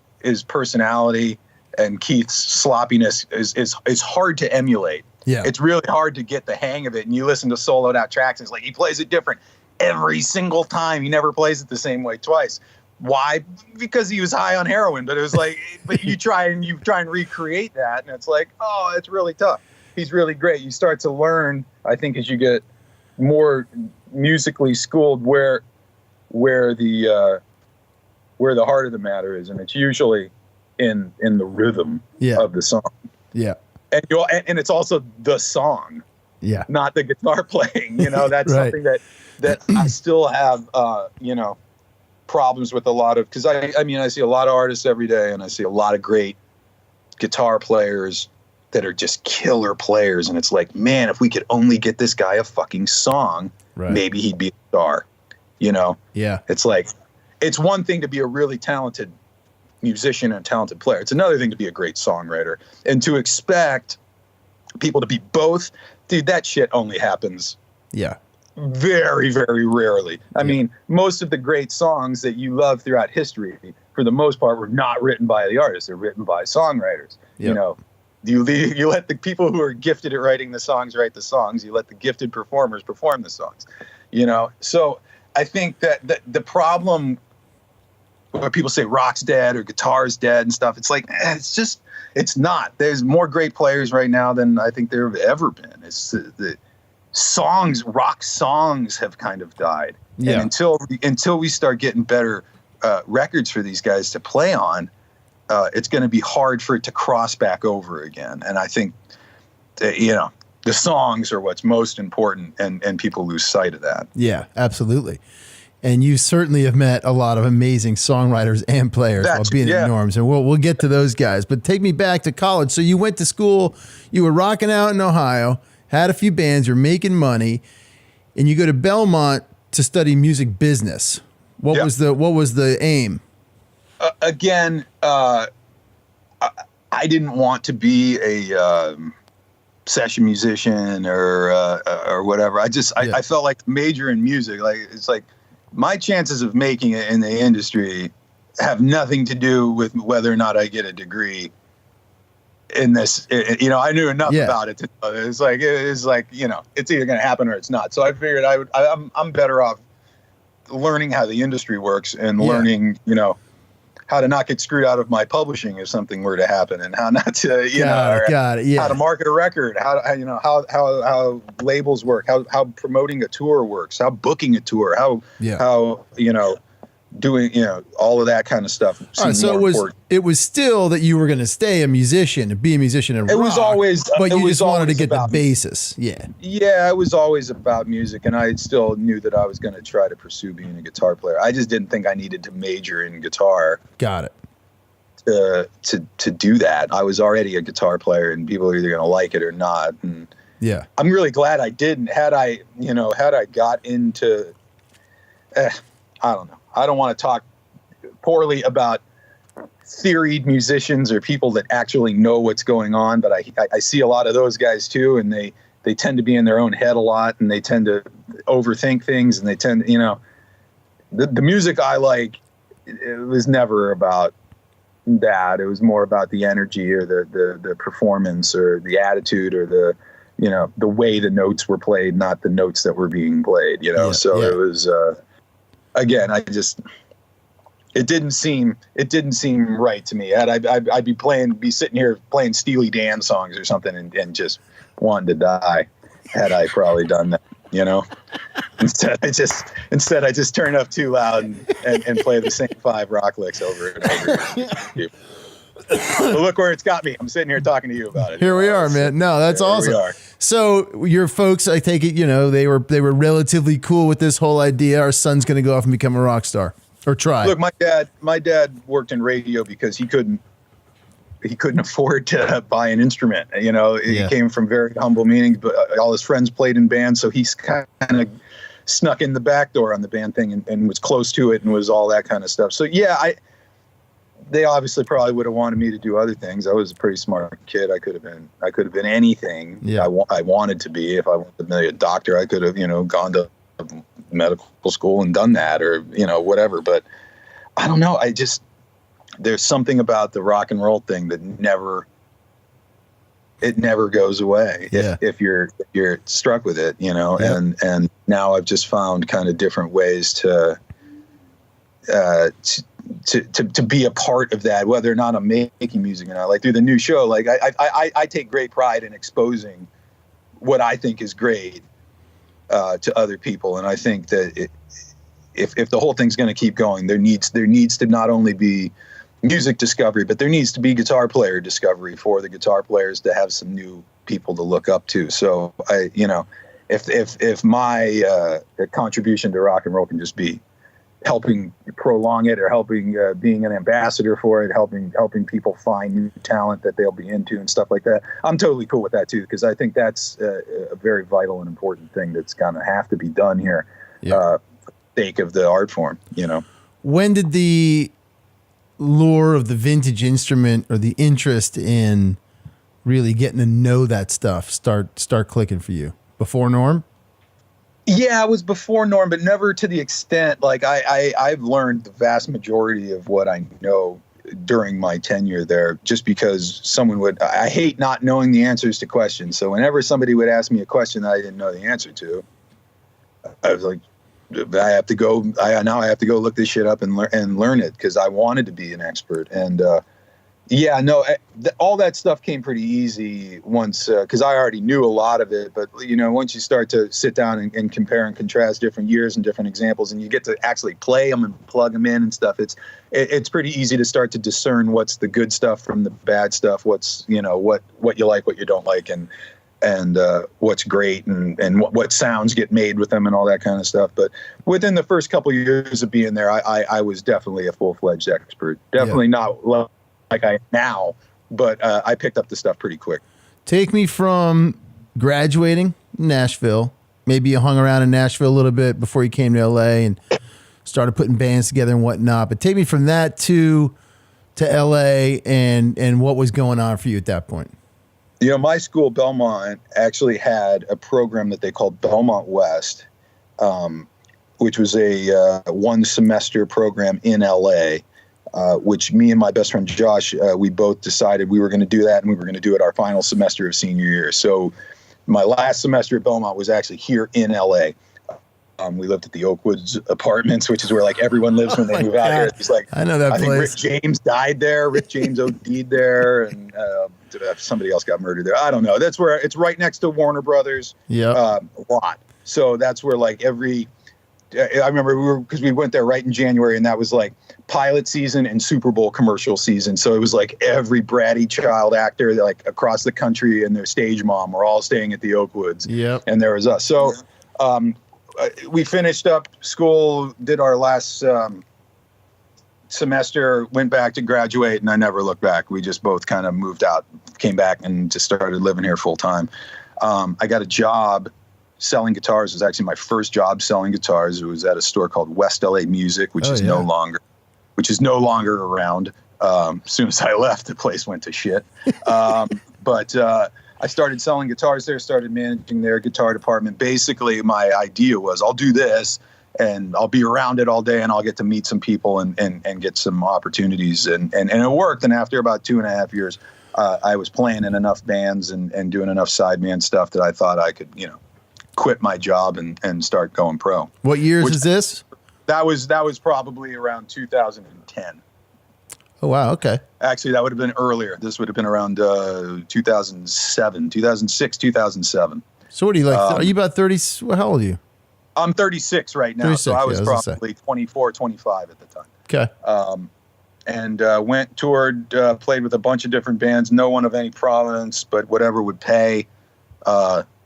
personality, and Keith's sloppiness is hard to emulate. Yeah, it's really hard to get the hang of it. And you listen to soloed out tracks, and it's like he plays it different every single time. He never plays it the same way twice. Why? Because he was high on heroin. But it was like, but you try and recreate that, and it's like, oh, it's really tough. He's really great. You start to learn, I think, as you get more musically schooled, where the heart of the matter is, and it's usually in the rhythm of the song. Yeah, and it's also the song. Yeah, not the guitar playing. You know, that's right. Something that I still have. You know, problems with a lot of, because I mean I see a lot of artists every day, and I see a lot of great guitar players that are just killer players, and it's like, man, if we could only get this guy a fucking song, maybe he'd be a star. You know? Yeah. It's like, it's one thing to be a really talented musician and talented player. It's another thing to be a great songwriter. And to expect people to be both, dude, that shit only happens Very, very rarely. I mean, most of the great songs that you love throughout history, for the most part, were not written by the artists. They're written by songwriters. You know, you let the people who are gifted at writing the songs write the songs. You let the gifted performers perform the songs. You know, so I think that the problem where people say rock's dead or guitar's dead and stuff, it's like, it's not. There's more great players right now than I think there have ever been. It's the songs, rock songs have kind of died. And until we start getting better records for these guys to play on, it's going to be hard for it to cross back over again. And I think that, the songs are what's most important, and people lose sight of that. Yeah, absolutely. And you certainly have met a lot of amazing songwriters and players while being at Norms, and we'll get to those guys. But take me back to college. So you went to school, you were rocking out in Ohio, had a few bands, you're making money, and you go to Belmont to study music business. What was the aim? Again, I didn't want to be a session musician or whatever. I felt like the major in music, it's like my chances of making it in the industry have nothing to do with whether or not I get a degree in this. I knew enough about it. It's like, it's either going to happen or it's not. So I figured I'm better off learning how the industry works and learning, how to not get screwed out of my publishing if something were to happen, and how not to, how to market a record, how labels work, how promoting a tour works, how booking a tour, how doing, all of that kind of stuff. All right, so it was still that you were going to stay a musician and be a musician and rock. It was always, but you just wanted to get the basis. Yeah. Yeah, it was always about music, and I still knew that I was going to try to pursue being a guitar player. I just didn't think I needed to major in guitar. Got it. To do that. I was already a guitar player, and people are either going to like it or not. And I'm really glad I didn't. Had I got into, I don't know. I don't want to talk poorly about theoried musicians or people that actually know what's going on, but I see a lot of those guys too, and they tend to be in their own head a lot, and they tend to overthink things, and they tend, the music I like, it was never about that. It was more about the energy or the performance or the attitude or the way the notes were played, not the notes that were being played, It was, again, it didn't seem right to me. I'd be sitting here playing Steely Dan songs or something and just wanting to die had I probably done that, Instead I just turn up too loud and play the same 5 rock licks over and over again. But look where it's got me. I'm sitting here talking to you about it. Here we are, man. No, that's awesome. We are. So your folks, I take it, they were relatively cool with this whole idea. Our son's going to go off and become a rock star, or try. Look, my dad worked in radio because he couldn't afford to buy an instrument. He came from very humble meanings, but all his friends played in bands, so he's kind of snuck in the back door on the band thing and was close to it and was all that kind of stuff. So they obviously probably would have wanted me to do other things. I was a pretty smart kid. I could have been anything I wanted to be. If I wanted to be a doctor, I could have, gone to medical school and done that, or, whatever. But I don't know. There's something about the rock and roll thing that never goes away if you're struck with it, and now I've just found kind of different ways to be a part of that, whether or not I'm making music or not. Like through the new show, like I take great pride in exposing what I think is great to other people, and I think that if the whole thing's going to keep going, there needs to not only be music discovery, but there needs to be guitar player discovery for the guitar players to have some new people to look up to. So if my contribution to rock and roll can just be helping prolong it, or helping being an ambassador for it, helping people find new talent that they'll be into and stuff like that, I'm totally cool with that too, because I think that's a very vital and important thing that's gonna have to be done here for the sake of the art form. When did the lure of the vintage instrument or the interest in really getting to know that stuff start clicking for you? Before Norm? Yeah, it was before Norm, but never to the extent. Like I've learned the vast majority of what I know during my tenure there, just because I hate not knowing the answers to questions. So whenever somebody would ask me a question that I didn't know the answer to, I was like, now I have to go look this shit up and learn it, because I wanted to be an expert. And all that stuff came pretty easy once, because I already knew a lot of it. But once you start to sit down and compare and contrast different years and different examples, and you get to actually play them and plug them in and stuff, it's pretty easy to start to discern what's the good stuff from the bad stuff, what's what you like, what you don't like, and what's great, and what sounds get made with them and all that kind of stuff. But within the first couple of years of being there, I was definitely a full-fledged expert. Definitely not like I am now, but I picked up the stuff pretty quick. Take me from graduating Nashville. Maybe you hung around in Nashville a little bit before you came to LA and started putting bands together and whatnot. But take me from that to LA and what was going on for you at that point. My school, Belmont, actually had a program that they called Belmont West, which was a one-semester program in L.A., which me and my best friend Josh, we both decided we were going to do that, and we were going to do it our final semester of senior year. So my last semester at Belmont was actually here in L.A. We lived at the Oakwoods Apartments, which is where everyone lives when they move out here. It's I know that place. Think Rick James died there. Rick James OD'd there, and somebody else got murdered there. I don't know. That's where it's right next to Warner Brothers. Yeah, lot. So that's where I remember because we went there right in January, and that was pilot season and Super Bowl commercial season. So it was every bratty child actor across the country and their stage mom were all staying at the Oakwoods. Yep. And there was us. So we finished up school, did our last semester, went back to graduate, and I never looked back. We just both kind of moved out, came back, and just started living here full time. I got a job selling guitars. It was actually my first job selling guitars. It was at a store called West LA Music, which is no longer around. As soon as I left, the place went to shit. But I started selling guitars there, started managing their guitar department. Basically, my idea was I'll do this, and I'll be around it all day, and I'll get to meet some people and get some opportunities. And it worked. And after about 2.5 years, I was playing in enough bands and doing enough sideman stuff that I thought I could, quit my job and start going pro. What years is this? That was probably around 2010. Oh, wow. Okay. Actually, that would have been earlier. This would have been around 2006, 2007. So what are you are you about 30? How old are you? I'm 36 right now. 36, so I was probably 24, 25 at the time. Okay. And went, toured, played with a bunch of different bands, no one of any prominence, but whatever would pay.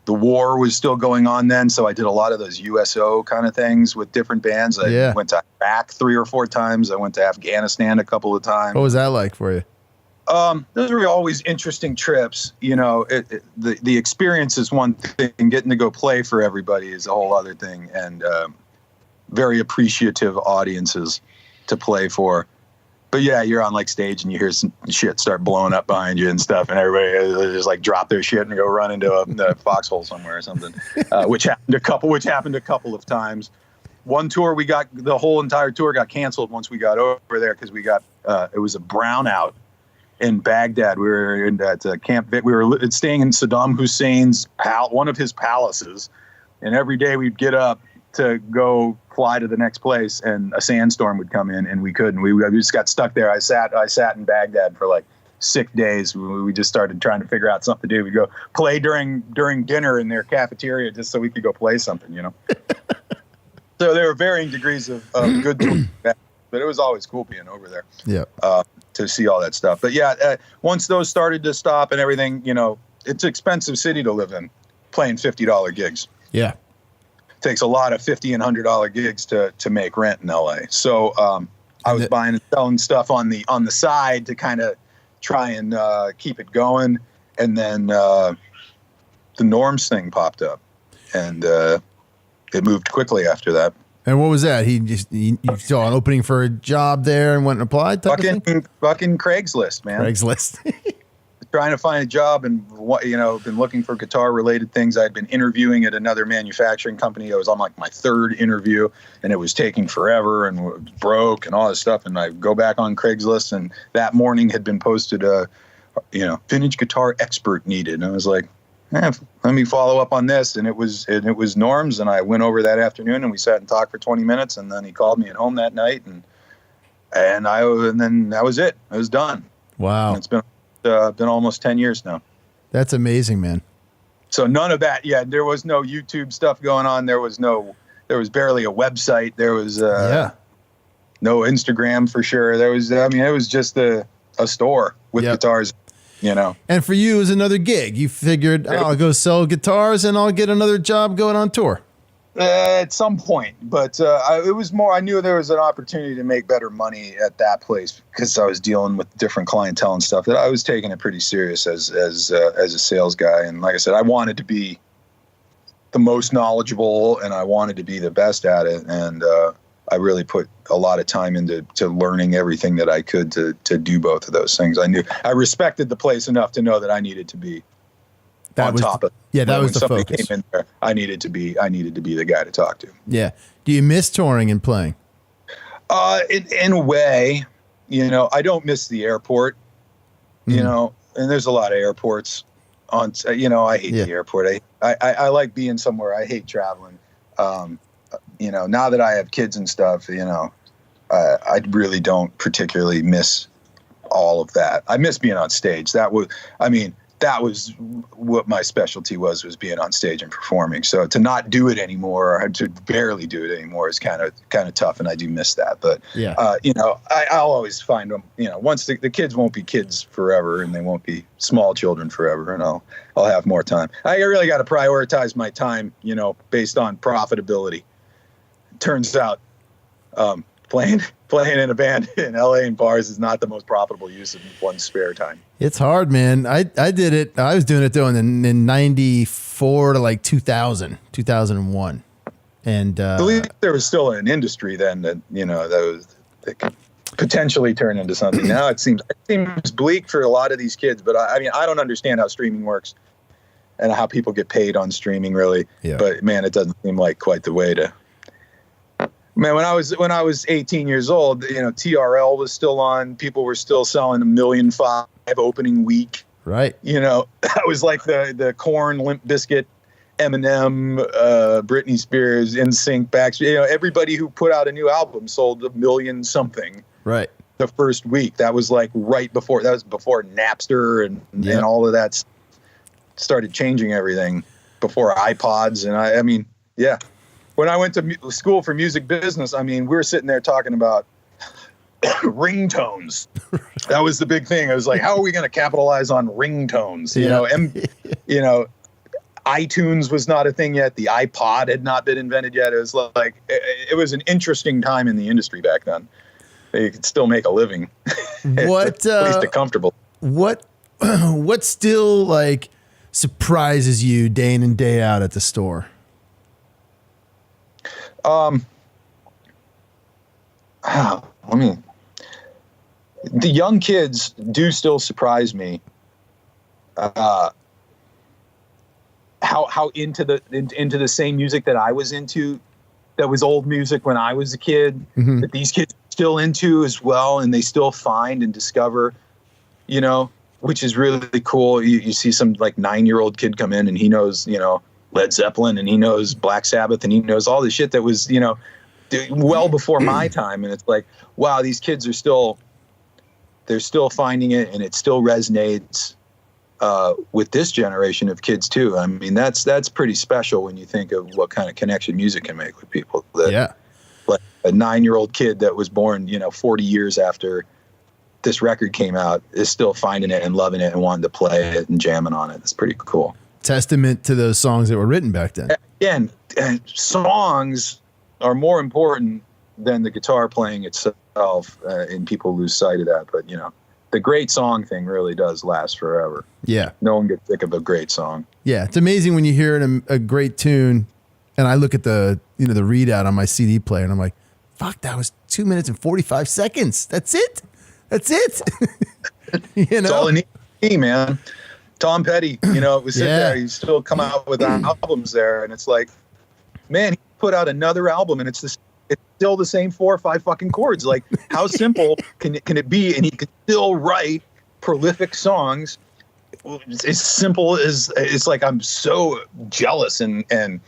The war was still going on then, so I did a lot of those USO kind of things with different bands. I went to Iraq 3 or 4 times. I went to Afghanistan a couple of times. What was that like for you? Those were always interesting trips. The experience is one thing. Getting to go play for everybody is a whole other thing, and very appreciative audiences to play for. But yeah, you're on stage and you hear some shit start blowing up behind you and stuff, and everybody just drop their shit and go run into a foxhole somewhere or something, which happened a couple of times. One tour, the whole entire tour got canceled once we got over there because we got it was a brownout in Baghdad. We were at Camp Vic. We were staying in Saddam Hussein's one of his palaces, and every day we'd get up to go fly to the next place, and a sandstorm would come in, and we couldn't. We just got stuck there. I sat in Baghdad for 6 days. We just started trying to figure out something to do. We'd go play during dinner in their cafeteria just so we could go play something, So there were varying degrees of good tours, but it was always cool being over there. Yeah. To see all that stuff. But yeah, once those started to stop and everything, it's an expensive city to live in, playing $50 gigs. Yeah. Takes a lot of $50 and $100 gigs to make rent in LA. So I was buying and selling stuff on the side to kind of try and keep it going. And then the Norms thing popped up, and it moved quickly after that. And what was that? You saw an opening for a job there and went and applied? Fucking Craigslist, man. Craigslist. trying to find a job and, been looking for guitar related things. I'd been interviewing at another manufacturing company. I was on like my third interview and it was taking forever and was broke and all this stuff. And I go back on Craigslist and that morning had been posted, vintage guitar expert needed. And I was like, let me follow up on this. And it was Norm's. And I went over that afternoon and we sat and talked for 20 minutes. And then he called me at home that night and then that was it. It was done. Wow. And it's been almost 10 years now. That's amazing, man. So none of that. Yeah. There was no YouTube stuff going on. There was barely a website. There was no Instagram for sure. It was just a store with guitars, And for you, it was another gig. You figured, I'll go sell guitars and I'll get another job going on tour. At some point, but it was more. I knew there was an opportunity to make better money at that place because I was dealing with different clientele and stuff. That I was taking it pretty serious as a sales guy, and like I said, I wanted to be the most knowledgeable and I wanted to be the best at it, and I really put a lot of time into learning everything that I could to do both of those things. I respected the place enough to know that I needed to be on top of it. Yeah, that was the focus. Came in there, I needed to be the guy to talk to. Yeah. Do you miss touring and playing? In a way, I don't miss the airport, and there's a lot of airports on, I hate the airport. I like being somewhere. I hate traveling. Now that I have kids and stuff, I really don't particularly miss all of that. I miss being on stage. That was what my specialty was being on stage and performing. So to not do it anymore, or to barely do it anymore is kind of tough. And I do miss that, but I'll always find them, once the kids won't be kids forever and they won't be small children forever. And I'll have more time. I really got to prioritize my time, based on profitability. Turns out, playing in a band in LA and bars is not the most profitable use of one's spare time. It's hard, man. I did it. I was doing it in 94 to like 2001. And I believe there was still an industry then that could potentially turn into something. Now it seems bleak for a lot of these kids, but I don't understand how streaming works and how people get paid on streaming really. Yeah. But man, it doesn't seem like quite the way to. Man, when I was 18 years old, TRL was still on. People were still selling 1.5 million opening week. Right. That was like the Korn, Limp Bizkit, Eminem, Britney Spears, NSYNC, Backstreet. Everybody who put out a new album sold 1 million something. Right. The first week. That was like before Napster and all of that started changing everything. Before iPods and yeah. When I went to school for music business, we were sitting there talking about ringtones. That was the big thing. I was like, how are we going to capitalize on ringtones? iTunes was not a thing yet. The iPod had not been invented yet. It was like, it was an interesting time in the industry back then. You could still make a living. What, at least a comfortable. What still like surprises you day in and day out at the store? The young kids do still surprise me. How into the same music that I was into, that was old music when I was a kid, that these kids are still into as well, and they still find and discover, which is really cool. You see some like 9-year-old kid come in and he knows, Led Zeppelin, and he knows Black Sabbath, and he knows all the shit that was, well before my time. And it's like, wow, these kids they're still finding it, and it still resonates with this generation of kids too. That's pretty special when you think of what kind of connection music can make with people. Like a 9-year-old kid that was born, 40 years after this record came out is still finding it and loving it and wanting to play it and jamming on it. It's pretty cool. Testament to those songs that were written back then. Again, songs are more important than the guitar playing itself, and people lose sight of that. But, the great song thing really does last forever. Yeah. No one gets sick of a great song. Yeah. It's amazing when you hear a great tune, and I look at the readout on my CD player, and I'm like, fuck, that was 2 minutes and 45 seconds. That's it. That's all it needs. me, man. Tom Petty, you know, it was sitting Yeah. there. He's still come out with albums there, and it's like, man, he put out another album, and it's still the same 4 or 5 fucking chords. Like, how simple can it be? And he can still write prolific songs. As simple as it's like, I'm so jealous and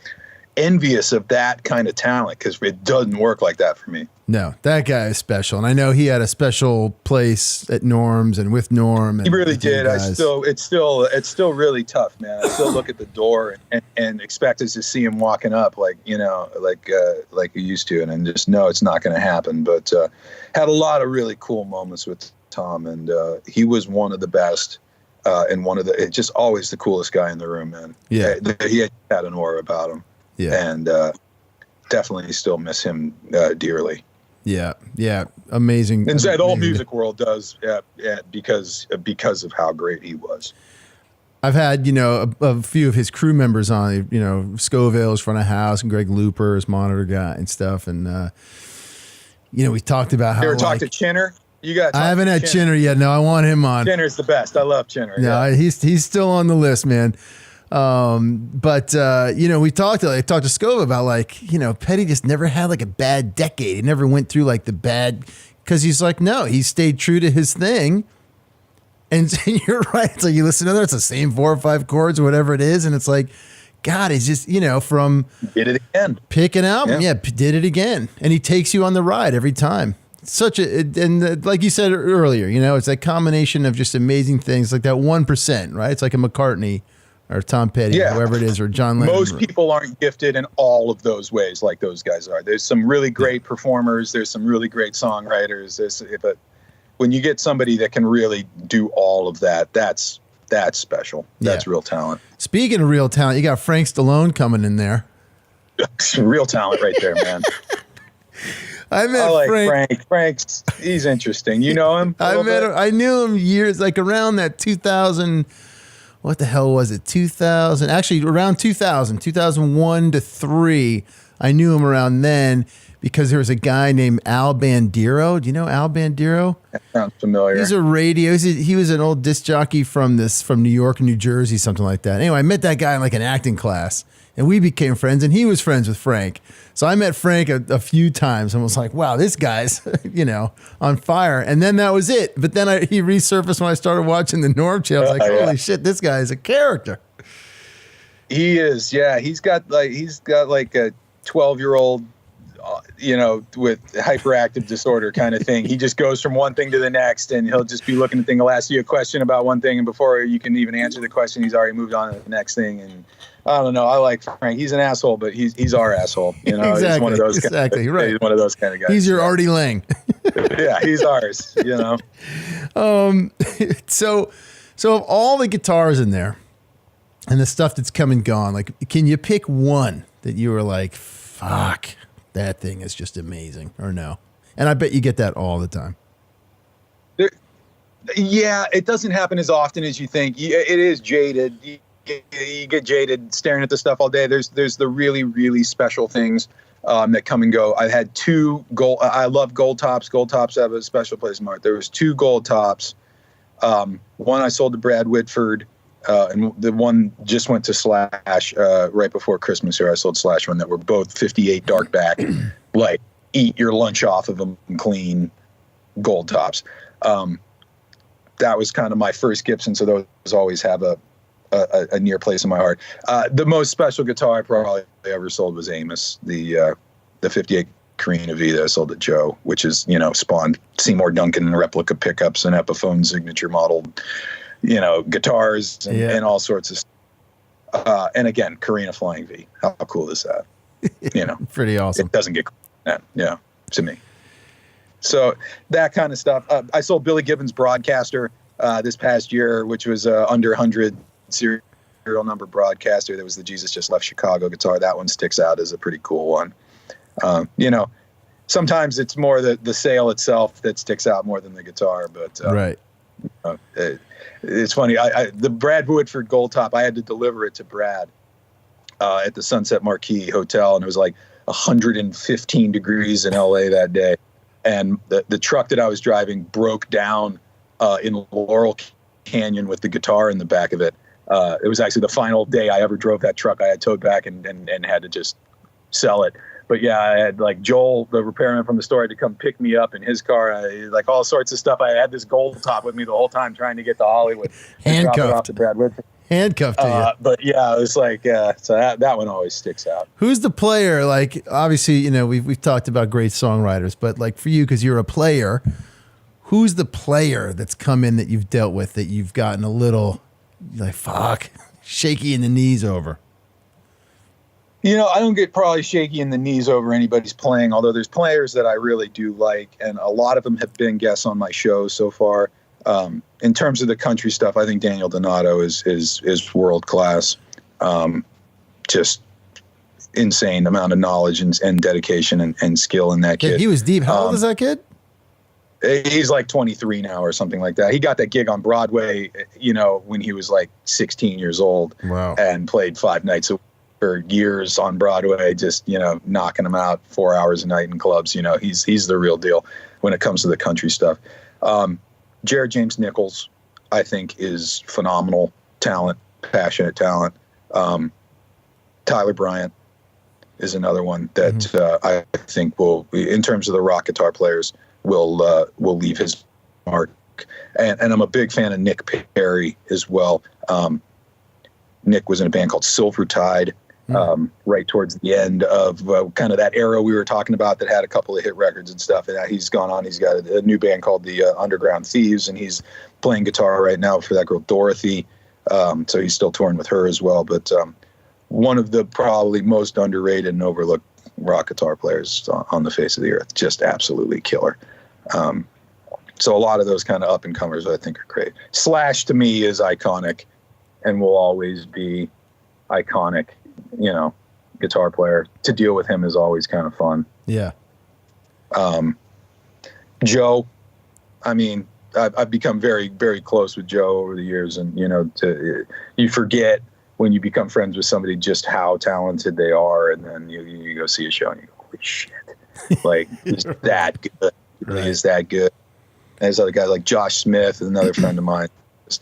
envious of that kind of talent, because it doesn't work like that for me. No, that guy is special, and I know he had a special place at Norm's and with Norm. And He really with you did. guys. It's still really tough, man. I still look at the door and expect us to see him walking up, like, you know, like you used to, and then just know it's not going to happen. But had a lot of really cool moments with Tom, and he was one of the best, and just always the coolest guy in the room, man. Yeah. He had an aura about him. Yeah. And definitely still miss him dearly. Yeah. Yeah. Amazing. And the whole amazing. music world does, because of how great he was. I've had, you know, a few of his crew members on, you know, Scoville's front of house and Greg Looper, his monitor guy and stuff. And, you know, we talked about how. You ever talked to Chinner? You got. I haven't had Chinner yet. No, I want him on. Chinner's the best. I love Chinner. No, Yeah. he's still on the list, man. But you know, I talked to Scova about, like, you know, Petty just never had like a bad decade. He never went through like the bad, because he's like, no, he stayed true to his thing. And you're right. It's like, you listen to it, it's the same 4 or 5 chords or whatever it is. And it's like, God, he's just, you know, from Did it again. pick an album. Yeah. Did it again. And he takes you on the ride every time. Such like you said earlier, you know, it's that combination of just amazing things, like that 1%, right? It's like a McCartney or Tom Petty, Yeah. whover it is, or John Lennon. Most people aren't gifted in all of those ways like those guys are. There's some really great performers. There's some really great songwriters. But when you get somebody that can really do all of that, that's special. That's real talent. Speaking of real talent, you got Frank Stallone coming in there. Real talent right there, man. I met I like Frank. Frank's, he's interesting. You know him? I met him. I knew him years, like around that 2000. What the hell was it? 2000. Actually, around 2001 to 3. I knew him around then because there was a guy named Al Bandiro. Do you know Al Bandiro? That sounds familiar. He's a radio. He was an old disc jockey from New York, New Jersey, something like that. Anyway, I met that guy in like an acting class, and we became friends, and he was friends with Frank. So I met Frank a few times and was like, wow, this guy's, you know, on fire. And then that was it. But then he resurfaced when I started watching the Norm channel. I was like, holy shit, this guy is a character. He is, yeah. He's got like a 12-year-old, you know, with hyperactive disorder kind of thing. He just goes from one thing to the next, and he'll just be looking at thing. He'll ask you a question about one thing, and before you can even answer the question, he's already moved on to the next thing. And I don't know. I like Frank. He's an asshole, but he's our asshole. You know, Exactly, he's one of those. exactly, right. He's one of those kind of guys. He's your Artie Lang. Yeah, he's ours. You know. So of all the guitars in there and the stuff that's come and gone, like, can you pick one that you were like, fuck, that thing is just amazing, or no? And I bet you get that all the time. Yeah, it doesn't happen as often as you think. It is jaded. You get jaded staring at the stuff all day. There's the really, really special things that come and go. I had 2 gold. I love gold tops. Gold tops have a special place in my heart. There was 2 gold tops. One I sold to Brad Whitford, and the one just went to Slash right before Christmas here. I sold Slash one that were both 58 dark back, like eat your lunch off of them clean gold tops. That was kind of my first Gibson, so those always have a near place in my heart. The most special guitar I probably ever sold was Amos, the 58 Carina V that I sold to Joe, which is, you know, spawned Seymour Duncan replica pickups and Epiphone signature model, you know, guitars and all sorts of stuff. And again, Carina Flying V. How cool is that? You know, Pretty awesome. It doesn't get that, yeah, to me. So that kind of stuff. I sold Billy Gibbons Broadcaster this past year, which was under 100 serial number Broadcaster. That was the Jesus Just Left Chicago guitar. That one sticks out as a pretty cool one. You know, sometimes it's more the sale itself that sticks out more than the guitar. But Right. It's funny. The Brad Woodford Gold Top, I had to deliver it to Brad at the Sunset Marquis Hotel, and it was like 115 degrees in LA that day. And the truck that I was driving broke down in Laurel canyon with the guitar in the back of it. It was actually the final day I ever drove that truck. I had towed back and had to just sell it. But yeah, I had like Joel, the repairman from the store, had to come pick me up in his car. Like all sorts of stuff. I had this gold top with me the whole time trying to get to Hollywood. Handcuffed. Drop it off to Brad Whitford. Handcuffed to you. But yeah, it was like, so that one always sticks out. Who's the player? Like, obviously, you know, we've talked about great songwriters, but like for you, because you're a player, who's the player that's come in that you've dealt with that you've gotten a little like, fuck, shaky in the knees over? You know, I don't get probably shaky in the knees over anybody's playing, although there's players that I really do like, and a lot of them have been guests on my show so far. In terms of the country stuff, I think Daniel Donato is world class. Just insane amount of knowledge and dedication and skill in that kid. He was deep. How old is that kid? He's like 23 now or something like that. He got that gig on Broadway, you know, when he was like 16 years old. Wow. And played 5 nights a week for years on Broadway, just, you know, knocking them out 4 hours a night in clubs. You know, he's the real deal when it comes to the country stuff. Jared James Nichols, I think, is phenomenal talent, passionate talent. Tyler Bryant is another one that I think will, in terms of the rock guitar players, will leave his mark. And I'm a big fan of Nick Perry as well. Nick was in a band called Silvertide, right towards the end of kind of that era we were talking about that had a couple of hit records and stuff. And he's gone on. He's got a new band called the Underground Thieves, and he's playing guitar right now for that girl Dorothy. So he's still touring with her as well. But one of the probably most underrated and overlooked rock guitar players on the face of the earth. Just absolutely killer. So a lot of those kind of up-and-comers I think are great. Slash to me is iconic and will always be iconic, you know, guitar player. To deal with him is always kind of fun. Yeah. Joe, I mean, I've become very, very close with Joe over the years, and, you know, you forget when you become friends with somebody just how talented they are, and then you go see a show and you go, holy shit, like, he's that good. He really is that good. And there's other guys like Josh Smith, another friend of mine,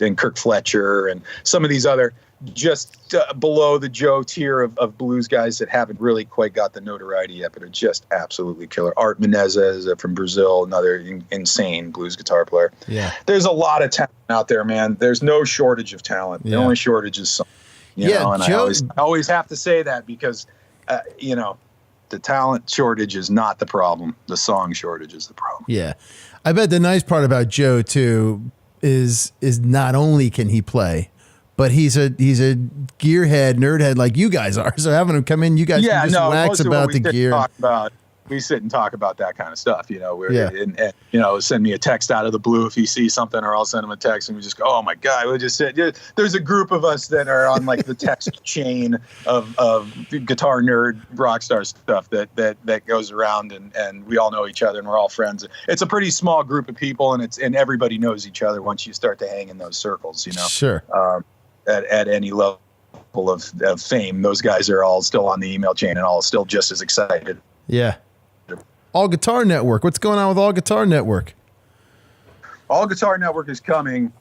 and Kirk Fletcher, and some of these other just below the Joe tier of blues guys that haven't really quite got the notoriety yet, but are just absolutely killer. Art Menezes from Brazil, another insane blues guitar player. Yeah. There's a lot of talent out there, man. There's no shortage of talent. The only shortage is song. You know, and Joe, I always have to say that because, you know, the talent shortage is not the problem. The song shortage is the problem. Yeah. I bet the nice part about Joe too is not only can he play, but he's a gearhead, nerdhead like you guys are. So having him come in, you guys can just wax about the gear. We sit and talk about that kind of stuff, you know, and you know, send me a text out of the blue if he sees something, or I'll send him a text and we just go, oh my God, we just said, there's a group of us that are on like the text chain of guitar nerd rock star stuff that goes around, and we all know each other and we're all friends. It's a pretty small group of people, and everybody knows each other once you start to hang in those circles, you know. Sure. At any level of fame, those guys are all still on the email chain and all still just as excited. Yeah. All Guitar Network. What's going on with All Guitar Network? All Guitar Network is coming.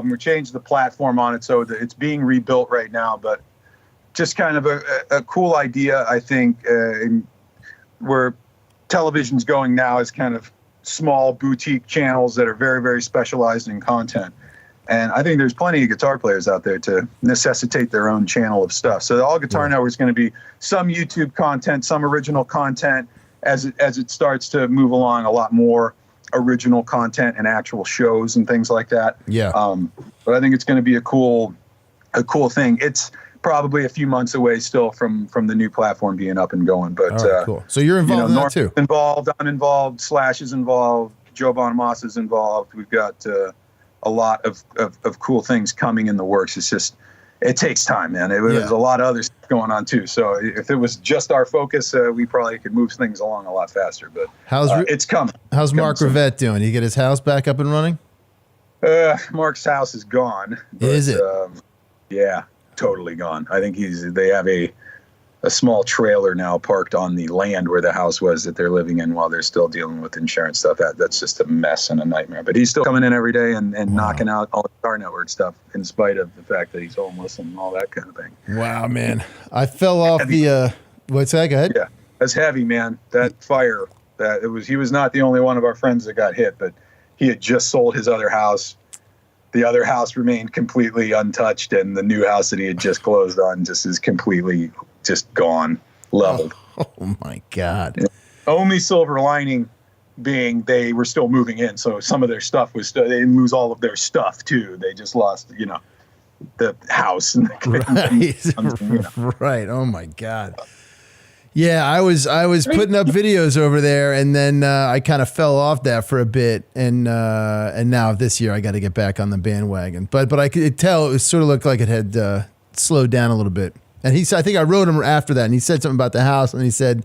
We changed the platform on it, so it's being rebuilt right now. But just kind of a cool idea, I think. Where television's going now is kind of small boutique channels that are very, very specialized in content. And I think there's plenty of guitar players out there to necessitate their own channel of stuff. So the All Guitar Network is going to be some YouTube content, some original content. As it starts to move along, a lot more original content and actual shows and things like that. Yeah. But I think it's going to be a cool thing. It's probably a few months away still from the new platform being up and going. But right, cool. So you're involved in that too. Involved, I'm involved. Slash is involved. Joe Bonamassa is involved. We've got a lot of cool things coming in the works. It's just, it takes time, man. There's a lot of other stuff going on too. So if it was just our focus, we probably could move things along a lot faster. But it's coming. How's Mark Rivette doing? He get his house back up and running? Mark's house is gone. But, is it? Yeah, totally gone. I think they have a a small trailer now parked on the land where the house was that they're living in while they're still dealing with insurance stuff. That's just a mess and a nightmare. But he's still coming in every day and knocking out all the Guitar Network stuff in spite of the fact that he's homeless and all that kind of thing. Wow, man. I fell off the what's that? Go ahead. Yeah, that's heavy, man. That fire, he was not the only one of our friends that got hit, but he had just sold his other house. The other house remained completely untouched, and the new house that he had just closed on just is completely just gone, leveled. Oh my God. Yeah. Only silver lining being they were still moving in, so some of their stuff was still, they didn't lose all of their stuff too. They just lost, the house. And Right. Oh my God. Yeah, I was putting up videos over there, and then I kind of fell off that for a bit, and now this year I got to get back on the bandwagon. But I could tell it sort of looked like it had slowed down a little bit. And I think I wrote him after that, and he said something about the house, and he said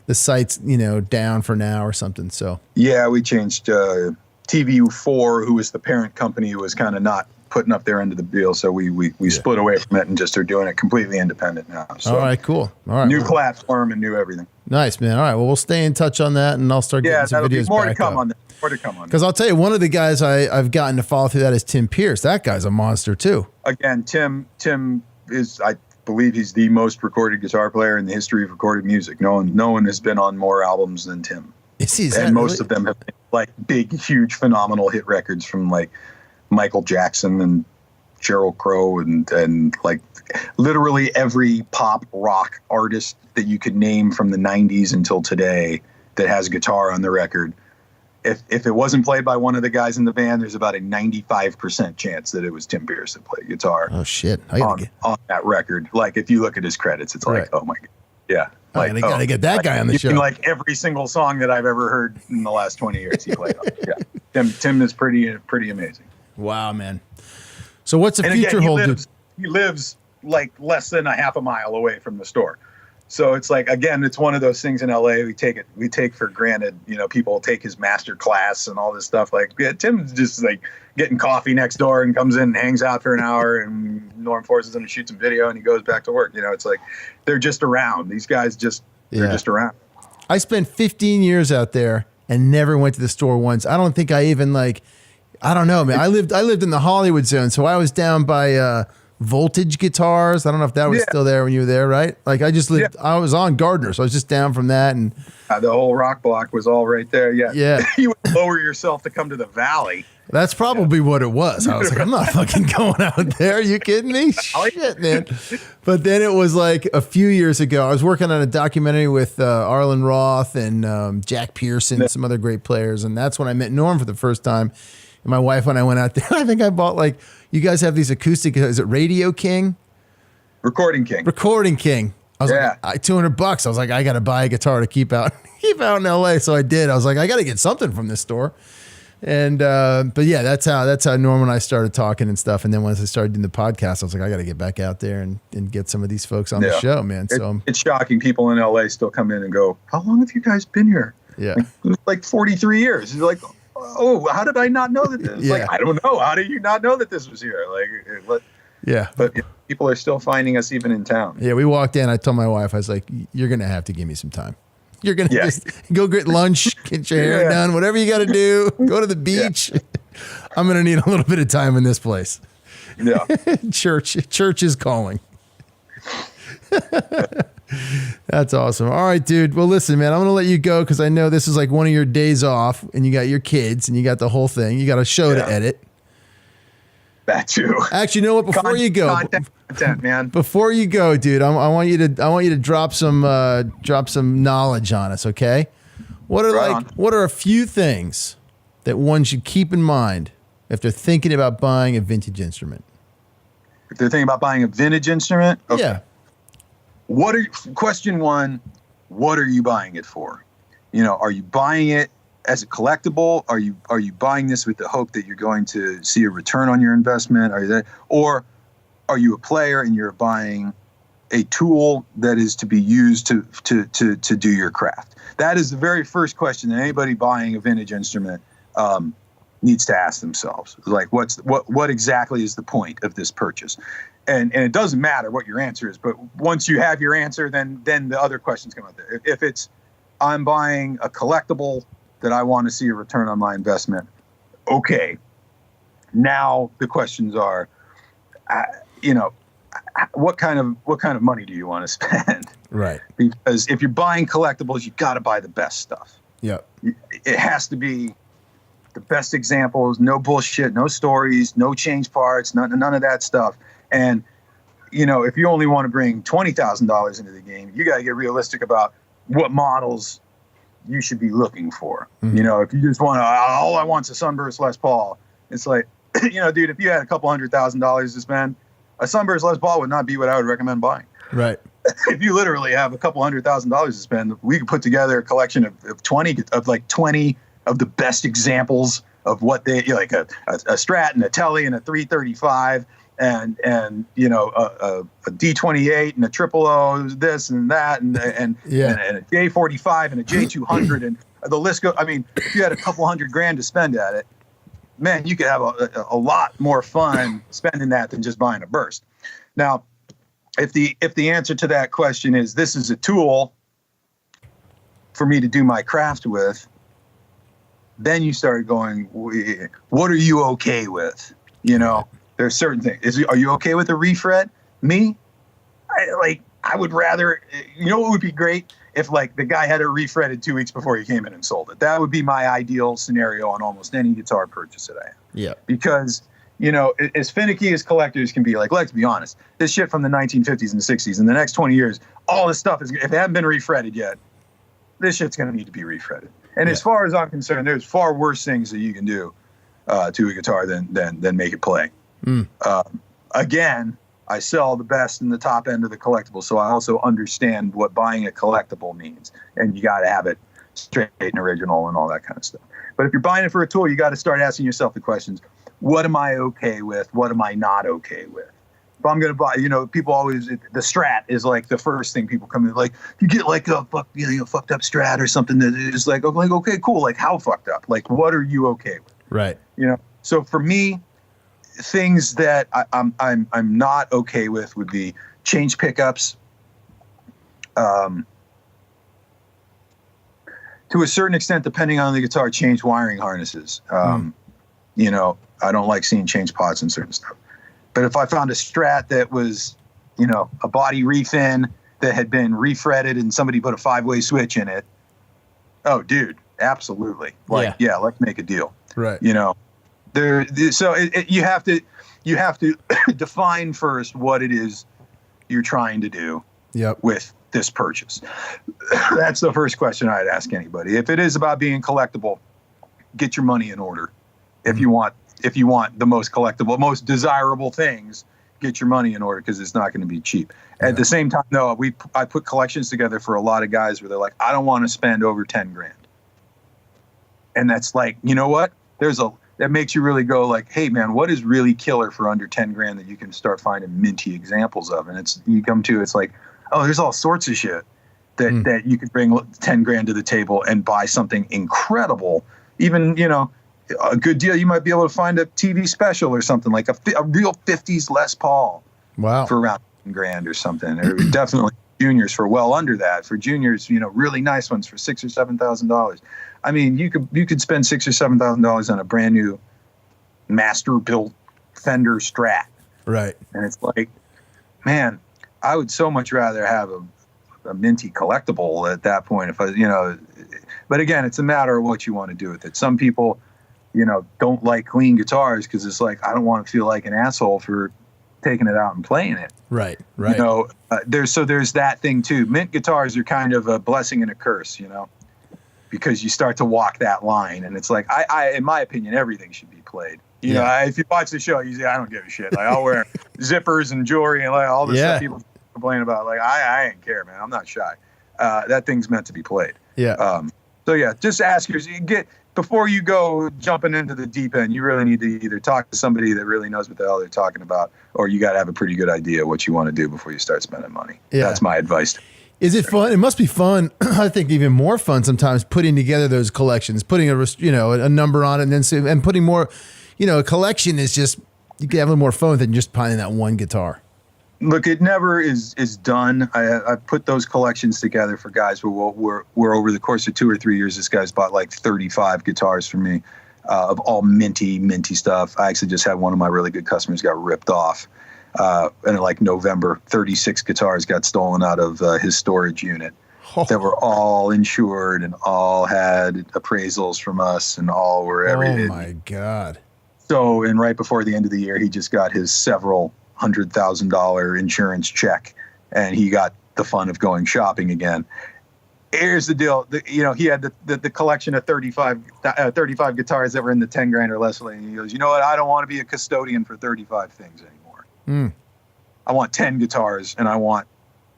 the site's down for now or something. So yeah, we changed TV4, who was the parent company, who was kind of not putting up their end of the deal, so we split away from it and just are doing it completely independent now. So all right, cool. All right, new platform and new everything. Nice, man. All right, well, we'll stay in touch on that, and I'll start getting some videos more back to come up. on that. More to come on. Because I'll tell you, one of the guys I've gotten to follow through that is Tim Pierce. That guy's a monster too. Again, Tim is, I believe he's the most recorded guitar player in the history of recorded music. No one has been on more albums than Tim. And most of them have been like big, huge, phenomenal hit records from like Michael Jackson and Sheryl Crow and like literally every pop rock artist that you could name from the 90s until today that has a guitar on the record. If it wasn't played by one of the guys in the band, there's about a 95% chance that it was Tim Pierce that played guitar. Oh shit! On that record. Like if you look at his credits, it's like, oh my God. Yeah. Like, I gotta get that guy on the show. Like every single song that I've ever heard in the last 20 years he played on. Yeah. Tim is pretty amazing. Wow, man. So what's the future hold? He lives like less than a half a mile away from the store. So it's like, again, it's one of those things in LA we take for granted. People take his master class and all this stuff. Like, yeah, Tim's just like getting coffee next door and comes in and hangs out for an hour, and Norm forces him to shoot some video and he goes back to work. It's like they're just around. These guys they're just around. I spent 15 years out there and never went to the store once. I don't think I even I don't know, man. I lived in the Hollywood zone, so I was down by Voltage Guitars. I don't know if that was still there when you were there, right? Like I just lived. I was on Gardner, so I was just down from that, and the whole rock block was all right there. Yeah, yeah. You would lower yourself to come to the valley. That's probably what it was. I was like, I'm not fucking going out there. Are you kidding me? Shit, man. But then it was like a few years ago. I was working on a documentary with Arlen Roth and Jack Pearson, some other great players, and that's when I met Norm for the first time. And my wife, when I went out there, I think I bought you guys have these acoustic, is it Radio King? Recording King. I was like, $200. I was like, I got to buy a guitar to keep out in LA. So I did. I was like, I got to get something from this store. And, but yeah, that's how Norm and I started talking and stuff. And then once I started doing the podcast, I was like, I got to get back out there and get some of these folks on the show, man. So it's shocking. People in LA still come in and go, how long have you guys been here? Yeah. Like 43 years. You're like, oh, how did I not know that this? Like, I don't know. How did you not know that this was here? But people are still finding us even in town. Yeah, we walked in. I told my wife, I was like, you're going to have to give me some time. You're going to just go get lunch, get your hair done, whatever you got to do, go to the beach. I'm going to need a little bit of time in this place. Yeah. Church is calling. That's awesome. All right, dude. Well, listen, man, I'm going to let you go because I know this is like one of your days off and you got your kids and you got the whole thing. You got a show to edit. That too. Actually, you know what? Before you go, content, man. Before you go, dude, I want you to drop some knowledge on us, okay? What are a few things that one should keep in mind if they're thinking about buying a vintage instrument? If they're thinking about buying a vintage instrument, okay. Yeah. Question one, what are you buying it for? Are you buying it as a collectible? Are you buying this with the hope that you're going to see a return on your investment? Or are you a player and you're buying a tool that is to be used to do your craft? That is the very first question that anybody buying a vintage instrument needs to ask themselves, like, what exactly is the point of this purchase? And it doesn't matter what your answer is, but once you have your answer, then the other questions come out there. If it's, I'm buying a collectible that I want to see a return on my investment, okay. Now the questions are, what kind of money do you want to spend? Right. Because if you're buying collectibles, you got to buy the best stuff. Yeah. It has to be the best examples, no bullshit, no stories, no change parts, none of that stuff. And, if you only want to bring $20,000 into the game, you got to get realistic about what models you should be looking for. Mm-hmm. If you just want all I want's a Sunburst Les Paul, it's like, dude, if you had a couple $100,000 to spend, a Sunburst Les Paul would not be what I would recommend buying. Right. If you literally have a couple $100,000 to spend, we could put together a collection of 20 of the best examples of what they like a Strat and a Telly and a 335 and a D28 and a triple O, this and that and a J45 and a J200 and the list goes. I mean, if you had a couple $100,000 to spend at it, man, you could have a lot more fun spending that than just buying a burst. Now, if the answer to that question is this is a tool for me to do my craft with, then you start going, what are you okay with? There's certain things. Are you okay with a refret? Me, I would rather, what would be great if like the guy had it refretted 2 weeks before he came in and sold it. That would be my ideal scenario on almost any guitar purchase that I have. Yeah. Because, as finicky as collectors can be, like, let's be honest, this shit from the 1950s and 60s, in the next 20 years, all this stuff is, if it hasn't been refretted yet, this shit's going to need to be refretted. And as far as I'm concerned, there's far worse things that you can do to a guitar than make it play. Again, I sell the best in the top end of the collectible, so I also understand what buying a collectible means, and you got to have it straight and original and all that kind of stuff. But if you're buying it for a tool, you got to start asking yourself the questions: what am I okay with? What am I not okay with? If I'm going to buy, people always, the Strat is like the first thing people come in, like, you get like a fucked up Strat or something that is like, okay, cool. Like, how fucked up? Like, what are you okay with? Right. So for me, things that I'm not okay with would be change pickups. To a certain extent, depending on the guitar, change wiring harnesses. I don't like seeing change pots and certain stuff. But if I found a Strat that was, a body refin that had been refretted and somebody put a 5-way switch in it, oh, dude, absolutely. Let's make a deal. Right. So you have to define first what it is you're trying to do with this purchase. That's the first question I'd ask anybody. If it is about being collectible, get your money in order. If you want the most collectible, most desirable things, get your money in order, because it's not going to be cheap. At the same time, though, I put collections together for a lot of guys where they're like, I don't want to spend over $10,000. And that's like, you know what? That makes you really go like, hey man, what is really killer for under $10,000 that you can start finding minty examples of? And it's like, oh, there's all sorts of shit that you could bring $10,000 to the table and buy something incredible. Even, a good deal, you might be able to find a TV special or something, like a real 50s Les Paul. Wow. For around $10,000 or something. Or definitely juniors for well under that. For juniors, really nice ones for $6,000 or $7,000. I mean, you could spend $6,000 or $7,000 on a brand new master built Fender Strat. Right. And it's like, man, I would so much rather have a minty collectible at that point. If I, but again, it's a matter of what you want to do with it. Some people, don't like clean guitars because it's like, I don't want to feel like an asshole for taking it out and playing it. Right. There's that thing too. Mint guitars are kind of a blessing and a curse, because you start to walk that line, and it's like, I in my opinion, everything should be played. If you watch the show, you say, I don't give a shit. Like, I'll wear zippers and jewelry and like all the stuff people complain about. Like, I ain't care, man. I'm not shy. That thing's meant to be played. Yeah. Just ask before you go jumping into the deep end, you really need to either talk to somebody that really knows what the hell they're talking about, or you got to have a pretty good idea what you want to do before you start spending money. Yeah. That's my advice. Is it fun? It must be fun. I think even more fun sometimes putting together those collections, putting a number on it, and putting more. A collection is just, you can have a little more fun than just finding that one guitar. Look, it never is done. I put those collections together for guys where over the course of 2 or 3 years, this guy's bought like 35 guitars from me, of all minty stuff. I actually just had one of my really good customers got ripped off. And in like November, 36 guitars got stolen out of his storage unit that were all insured and all had appraisals from us and all were everything. Oh my God. So, and right before the end of the year, he just got his several $100,000 insurance check, and he got the fun of going shopping again. Here's the deal. He had the collection of 35 guitars that were in the 10 grand or less. And he goes, you know what? I don't want to be a custodian for 35 things anymore. I want 10 guitars, and I want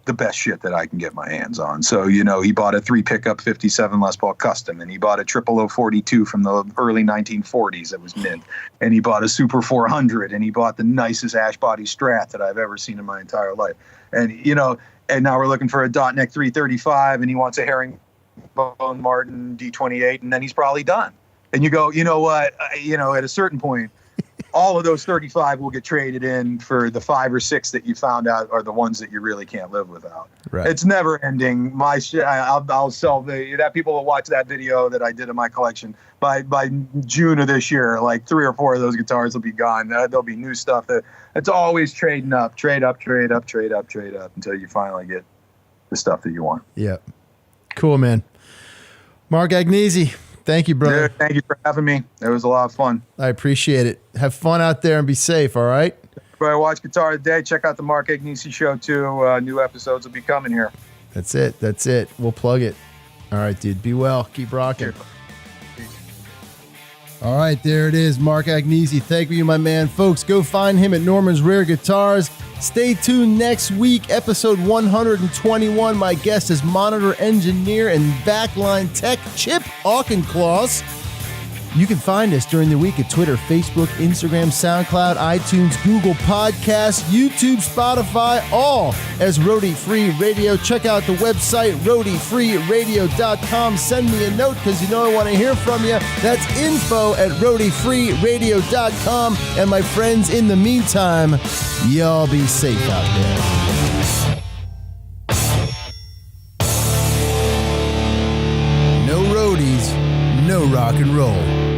the best shit that I can get my hands on. So, he bought a 3-pickup 57 Les Paul Custom, and he bought a 00042 from the early 1940s that was mint, and he bought a Super 400, and he bought the nicest ash body Strat that I've ever seen in my entire life. And, and now we're looking for a dot neck 335, and he wants a herringbone Martin D28, and then he's probably done. And you go, you know what? At a certain point, all of those 35 will get traded in for the 5 or 6 that you found out are the ones that you really can't live without. Right. It's never ending. My shit, I'll sell that. People will watch that video that I did in my collection by June of this year. Like 3 or 4 of those guitars will be gone. There'll be new stuff. It's always trading up, trade up until you finally get the stuff that you want. Yeah. Cool, man. Mark Agnesi. Thank you, brother. Dude, thank you for having me. It was a lot of fun. I appreciate it. Have fun out there and be safe, all right? Everybody watch Guitar Today. Check out the Mark Agnesi Show, too. New episodes will be coming here. That's it. We'll plug it. All right, dude. Be well. Keep rocking. All right, there it is. Mark Agnesi. Thank you, my man. Folks, go find him at Norman's Rare Guitars. Stay tuned next week, episode 121. My guest is monitor engineer and backline tech Chip Auchincloss. You can find us during the week at Twitter, Facebook, Instagram, SoundCloud, iTunes, Google Podcasts, YouTube, Spotify, all as Roadie Free Radio. Check out the website, roadiefreeradio.com. Send me a note because I want to hear from you. That's info@roadiefreeradio.com. And my friends, in the meantime, y'all be safe out there. No roadies, no rock and roll.